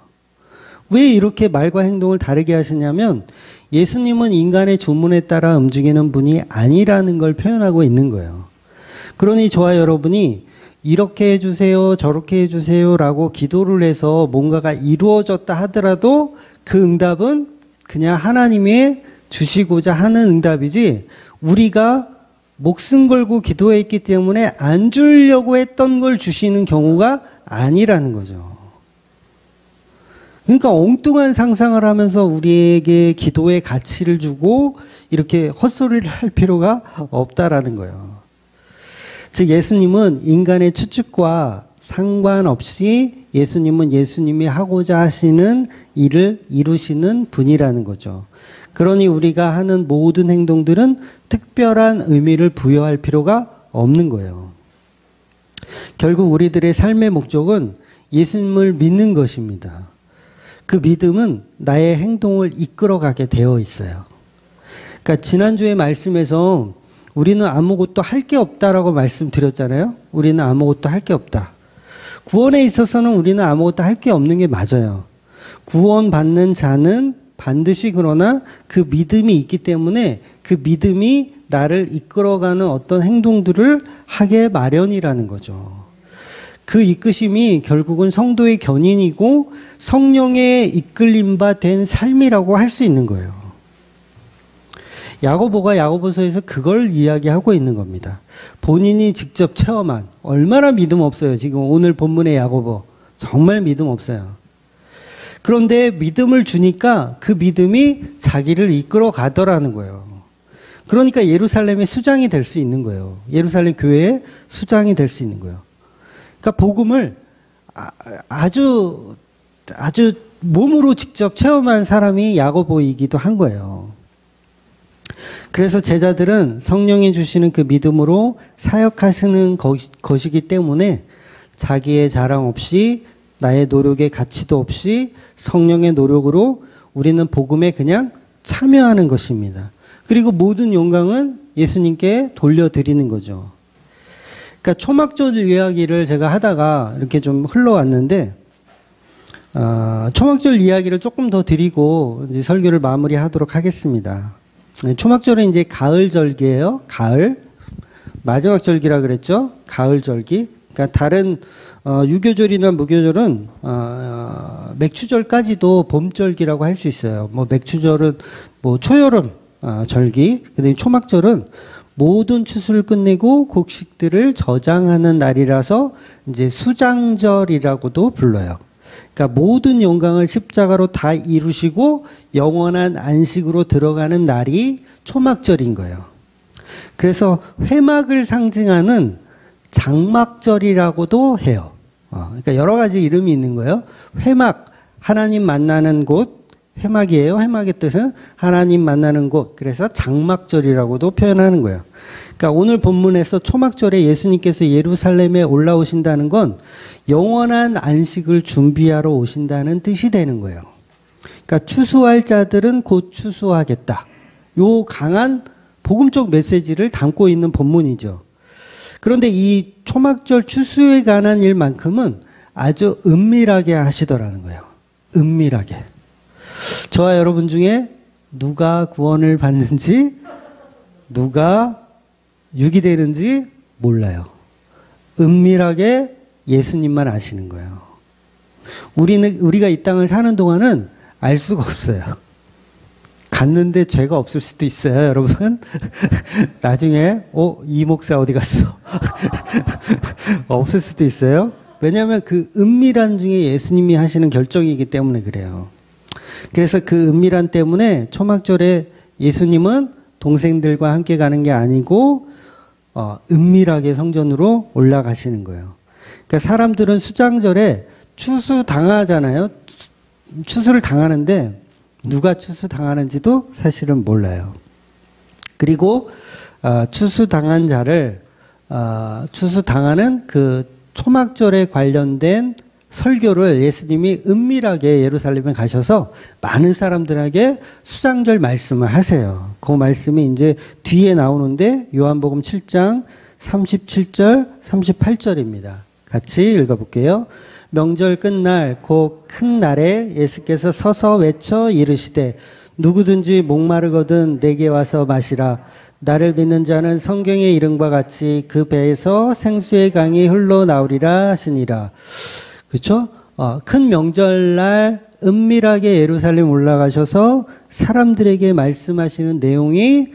왜 이렇게 말과 행동을 다르게 하시냐면 예수님은 인간의 주문에 따라 움직이는 분이 아니라는 걸 표현하고 있는 거예요. 그러니 저와 여러분이 이렇게 해주세요, 저렇게 해주세요 라고 기도를 해서 뭔가가 이루어졌다 하더라도 그 응답은 그냥 하나님이 주시고자 하는 응답이지 우리가 목숨 걸고 기도했기 때문에 안 주려고 했던 걸 주시는 경우가 아니라는 거죠. 그러니까 엉뚱한 상상을 하면서 우리에게 기도의 가치를 주고 이렇게 헛소리를 할 필요가 없다라는 거예요. 즉 예수님은 인간의 추측과 상관없이 예수님은 예수님이 하고자 하시는 일을 이루시는 분이라는 거죠. 그러니 우리가 하는 모든 행동들은 특별한 의미를 부여할 필요가 없는 거예요. 결국 우리들의 삶의 목적은 예수님을 믿는 것입니다. 그 믿음은 나의 행동을 이끌어가게 되어 있어요. 그러니까 지난주에 말씀에서 우리는 아무것도 할 게 없다라고 말씀드렸잖아요. 우리는 아무것도 할 게 없다. 구원에 있어서는 우리는 아무것도 할 게 없는 게 맞아요. 구원받는 자는 반드시 그러나 그 믿음이 있기 때문에 그 믿음이 나를 이끌어가는 어떤 행동들을 하게 마련이라는 거죠. 그 이끄심이 결국은 성도의 견인이고 성령의 이끌림 바 된 삶이라고 할 수 있는 거예요. 야고보가 야고보서에서 그걸 이야기하고 있는 겁니다. 본인이 직접 체험한 얼마나 믿음 없어요. 지금 오늘 본문의 야고보 정말 믿음 없어요. 그런데 믿음을 주니까 그 믿음이 자기를 이끌어 가더라는 거예요. 그러니까 예루살렘의 수장이 될 수 있는 거예요. 예루살렘 교회의 수장이 될 수 있는 거예요. 그러니까 복음을 아주 몸으로 직접 체험한 사람이 야고보이기도 한 거예요. 그래서 제자들은 성령이 주시는 그 믿음으로 사역하시는 것이기 때문에 자기의 자랑 없이 나의 노력의 가치도 없이 성령의 노력으로 우리는 복음에 그냥 참여하는 것입니다. 그리고 모든 영광은 예수님께 돌려드리는 거죠. 그러니까 초막절 이야기를 제가 하다가 이렇게 좀 흘러왔는데 초막절 이야기를 조금 더 드리고 이제 설교를 마무리하도록 하겠습니다. 초막절은 이제 가을 절기예요. 가을 마지막 절기라 그랬죠. 가을 절기. 그러니까 다른 유교절이나 무교절은 맥추절까지도 봄절기라고 할 수 있어요. 뭐 맥추절은 뭐 초여름 절기. 그다음에 초막절은 모든 추수를 끝내고 곡식들을 저장하는 날이라서 이제 수장절이라고도 불러요. 그러니까 모든 영광을 십자가로 다 이루시고 영원한 안식으로 들어가는 날이 초막절인 거예요. 그래서 회막을 상징하는 장막절이라고도 해요. 그러니까 여러 가지 이름이 있는 거예요. 회막, 하나님 만나는 곳, 회막이에요. 회막의 뜻은 하나님 만나는 곳. 그래서 장막절이라고도 표현하는 거예요. 그러니까 오늘 본문에서 초막절에 예수님께서 예루살렘에 올라오신다는 건 영원한 안식을 준비하러 오신다는 뜻이 되는 거예요. 그러니까 추수할 자들은 곧 추수하겠다. 요 강한 복음적 메시지를 담고 있는 본문이죠. 그런데 이 초막절 추수에 관한 일만큼은 아주 은밀하게 하시더라는 거예요. 은밀하게. 저와 여러분 중에 누가 구원을 받는지, 누가 유기되는지 몰라요. 은밀하게 예수님만 아시는 거예요. 우리가 이 땅을 사는 동안은 알 수가 없어요. 갔는데 죄가 없을 수도 있어요, 여러분. 나중에 이 목사 어디 갔어? 없을 수도 있어요. 왜냐하면 그 은밀한 중에 예수님이 하시는 결정이기 때문에 그래요. 그래서 그 은밀한 때문에 초막절에 예수님은 동생들과 함께 가는 게 아니고 은밀하게 성전으로 올라가시는 거예요. 그러니까 사람들은 수장절에 추수 당하잖아요. 추수를 당하는데 누가 추수 당하는지도 사실은 몰라요. 그리고 추수 당한 자를 추수 당하는 그 초막절에 관련된 설교를 예수님이 은밀하게 예루살렘에 가셔서 많은 사람들에게 수장절 말씀을 하세요. 그 말씀이 이제 뒤에 나오는데 요한복음 7장 37절, 38절입니다. 같이 읽어볼게요. 명절 끝날 곧 큰 날에 예수께서 서서 외쳐 이르시되 누구든지 목마르거든 내게 와서 마시라. 나를 믿는 자는 성경의 이름과 같이 그 배에서 생수의 강이 흘러나오리라 하시니라. 그렇죠? 큰 명절날 은밀하게 예루살렘 올라가셔서 사람들에게 말씀하시는 내용이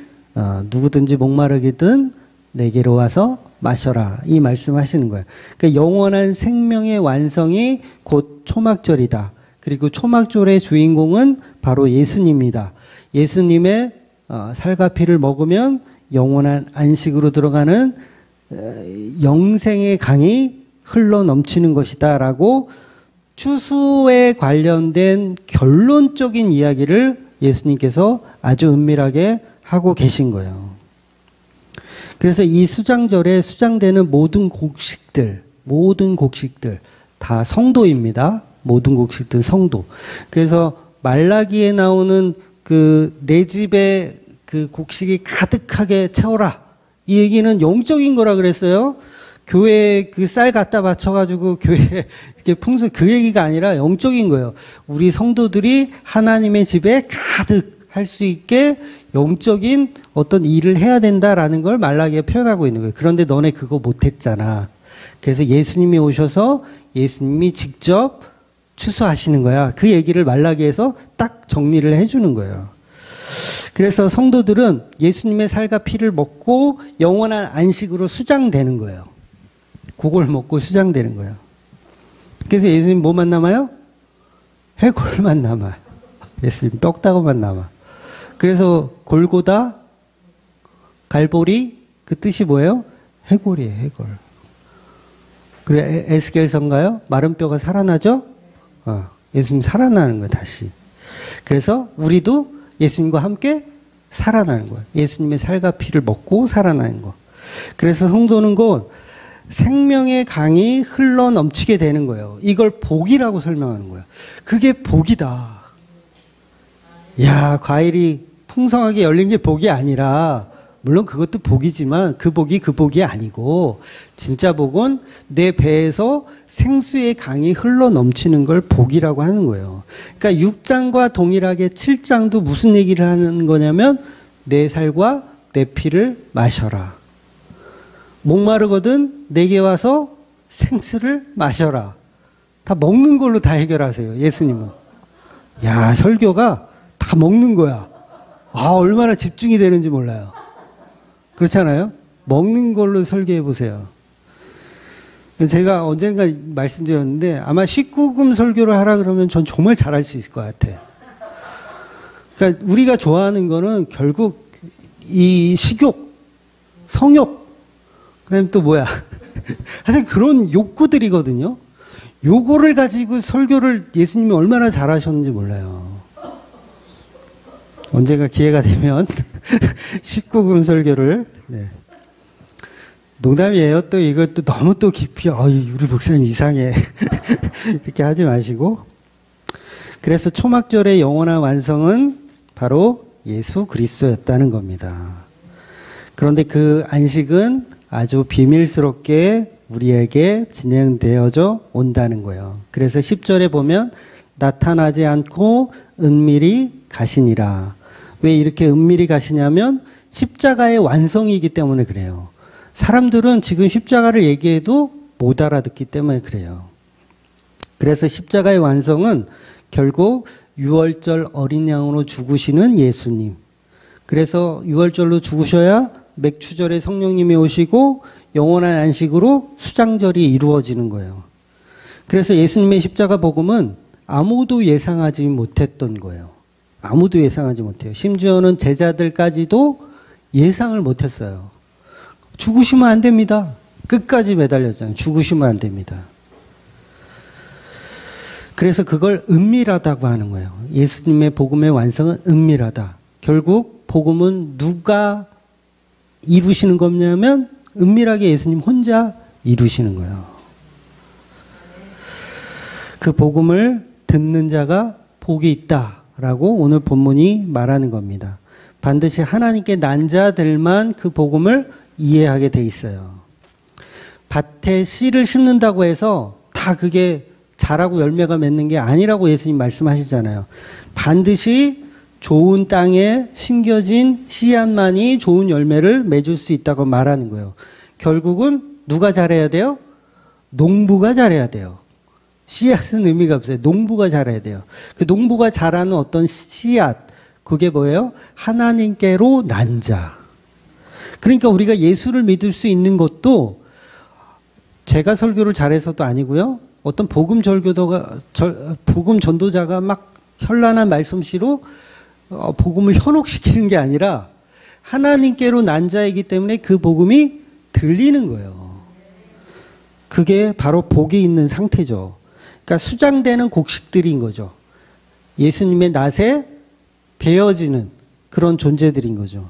누구든지 목마르거든 내게로 와서 마셔라. 이 말씀하시는 거예요. 그러니까 영원한 생명의 완성이 곧 초막절이다. 그리고 초막절의 주인공은 바로 예수님이다. 예수님의 살과 피를 먹으면 영원한 안식으로 들어가는 영생의 강이 흘러 넘치는 것이다 라고 추수에 관련된 결론적인 이야기를 예수님께서 아주 은밀하게 하고 계신 거예요. 그래서 이 수장절에 수장되는 모든 곡식들 다 성도입니다. 모든 곡식들 성도. 그래서 말라기에 나오는 그 내 집에 그 곡식이 가득하게 채워라. 이 얘기는 영적인 거라 그랬어요. 교회에 그 쌀 갖다 바쳐가지고 교회에 이렇게 그 얘기가 아니라 영적인 거예요. 우리 성도들이 하나님의 집에 가득 할 수 있게 영적인 어떤 일을 해야 된다라는 걸 말라기에 표현하고 있는 거예요. 그런데 너네 그거 못했잖아. 그래서 예수님이 오셔서 예수님이 직접 추수하시는 거야. 그 얘기를 말라기에서 딱 정리를 해주는 거예요. 그래서 성도들은 예수님의 살과 피를 먹고 영원한 안식으로 수장되는 거예요. 그걸 먹고 수장되는 거예요. 그래서 예수님 뭐만 남아요? 해골만 남아요. 예수님 뼈다구만 남아. 그래서 골고다, 갈보리 그 뜻이 뭐예요? 해골이에요. 해골. 그래 에스겔서인가요? 마른 뼈가 살아나죠? 예수님 살아나는 거예요. 다시. 그래서 우리도 예수님과 함께 살아나는 거예요. 예수님의 살과 피를 먹고 살아나는 거. 그래서 성도는 곧 생명의 강이 흘러 넘치게 되는 거예요. 이걸 복이라고 설명하는 거예요. 그게 복이다. 야, 과일이 풍성하게 열린 게 복이 아니라, 물론 그것도 복이지만 그 복이 아니고 진짜 복은 내 배에서 생수의 강이 흘러 넘치는 걸 복이라고 하는 거예요. 그러니까 6장과 동일하게 7장도 무슨 얘기를 하는 거냐면 내 살과 내 피를 마셔라. 목마르거든 내게 와서 생수를 마셔라. 다 먹는 걸로 다 해결하세요. 예수님은. 야, 설교가 다 먹는 거야. 얼마나 집중이 되는지 몰라요. 그렇잖아요? 먹는 걸로 설계해 보세요. 제가 언젠가 말씀드렸는데 아마 19금 설교를 하라 그러면 전 정말 잘할 수 있을 것 같아. 그러니까 우리가 좋아하는 거는 결국 이 식욕, 성욕, 그다음에 또 뭐야. 하여튼 그런 욕구들이거든요. 요거를 가지고 설교를 예수님이 얼마나 잘하셨는지 몰라요. 언젠가 기회가 되면 19금 설교를, 네. 농담이에요. 또 이것도 너무 또 깊이, 우리 목사님 이상해. 이렇게 하지 마시고. 그래서 초막절의 영원한 완성은 바로 예수 그리스도였다는 겁니다. 그런데 그 안식은 아주 비밀스럽게 우리에게 진행되어져 온다는 거예요. 그래서 10절에 보면 나타나지 않고 은밀히 가시니라. 왜 이렇게 은밀히 가시냐면 십자가의 완성이기 때문에 그래요. 사람들은 지금 십자가를 얘기해도 못 알아듣기 때문에 그래요. 그래서 십자가의 완성은 결국 유월절 어린 양으로 죽으시는 예수님. 그래서 유월절로 죽으셔야 맥추절에 성령님이 오시고 영원한 안식으로 수장절이 이루어지는 거예요. 그래서 예수님의 십자가 복음은 아무도 예상하지 못했던 거예요. 아무도 예상하지 못해요. 심지어는 제자들까지도 예상을 못했어요. 죽으시면 안 됩니다. 끝까지 매달렸잖아요. 죽으시면 안 됩니다. 그래서 그걸 은밀하다고 하는 거예요. 예수님의 복음의 완성은 은밀하다. 결국 복음은 누가 이루시는 거냐면 은밀하게 예수님 혼자 이루시는 거예요. 그 복음을 듣는 자가 복이 있다라고 오늘 본문이 말하는 겁니다. 반드시 하나님께 난 자들만 그 복음을 이해하게 돼 있어요. 밭에 씨를 심는다고 해서 다 그게 자라고 열매가 맺는 게 아니라고 예수님 말씀하시잖아요. 반드시 좋은 땅에 심겨진 씨앗만이 좋은 열매를 맺을 수 있다고 말하는 거예요. 결국은 누가 잘해야 돼요? 농부가 잘해야 돼요. 씨앗은 의미가 없어요. 농부가 잘해야 돼요. 그 농부가 잘하는 어떤 씨앗, 그게 뭐예요? 하나님께로 난 자. 그러니까 우리가 예수를 믿을 수 있는 것도 제가 설교를 잘해서도 아니고요. 어떤 복음 전도자가 막 현란한 말씀씨로 복음을 현혹시키는 게 아니라 하나님께로 난 자이기 때문에 그 복음이 들리는 거예요. 그게 바로 복이 있는 상태죠. 그러니까 수장되는 곡식들인 거죠. 예수님의 낫에 베어지는 그런 존재들인 거죠.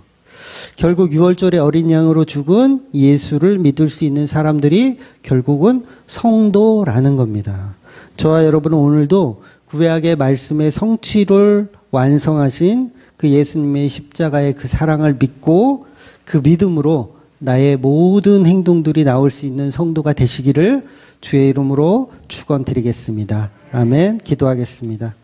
결국 유월절의 어린 양으로 죽은 예수를 믿을 수 있는 사람들이 결국은 성도라는 겁니다. 저와 여러분은 오늘도 구약의 말씀의 성취를 완성하신 그 예수님의 십자가의 그 사랑을 믿고 그 믿음으로 나의 모든 행동들이 나올 수 있는 성도가 되시기를 주의 이름으로 축원드리겠습니다. 아멘. 기도하겠습니다.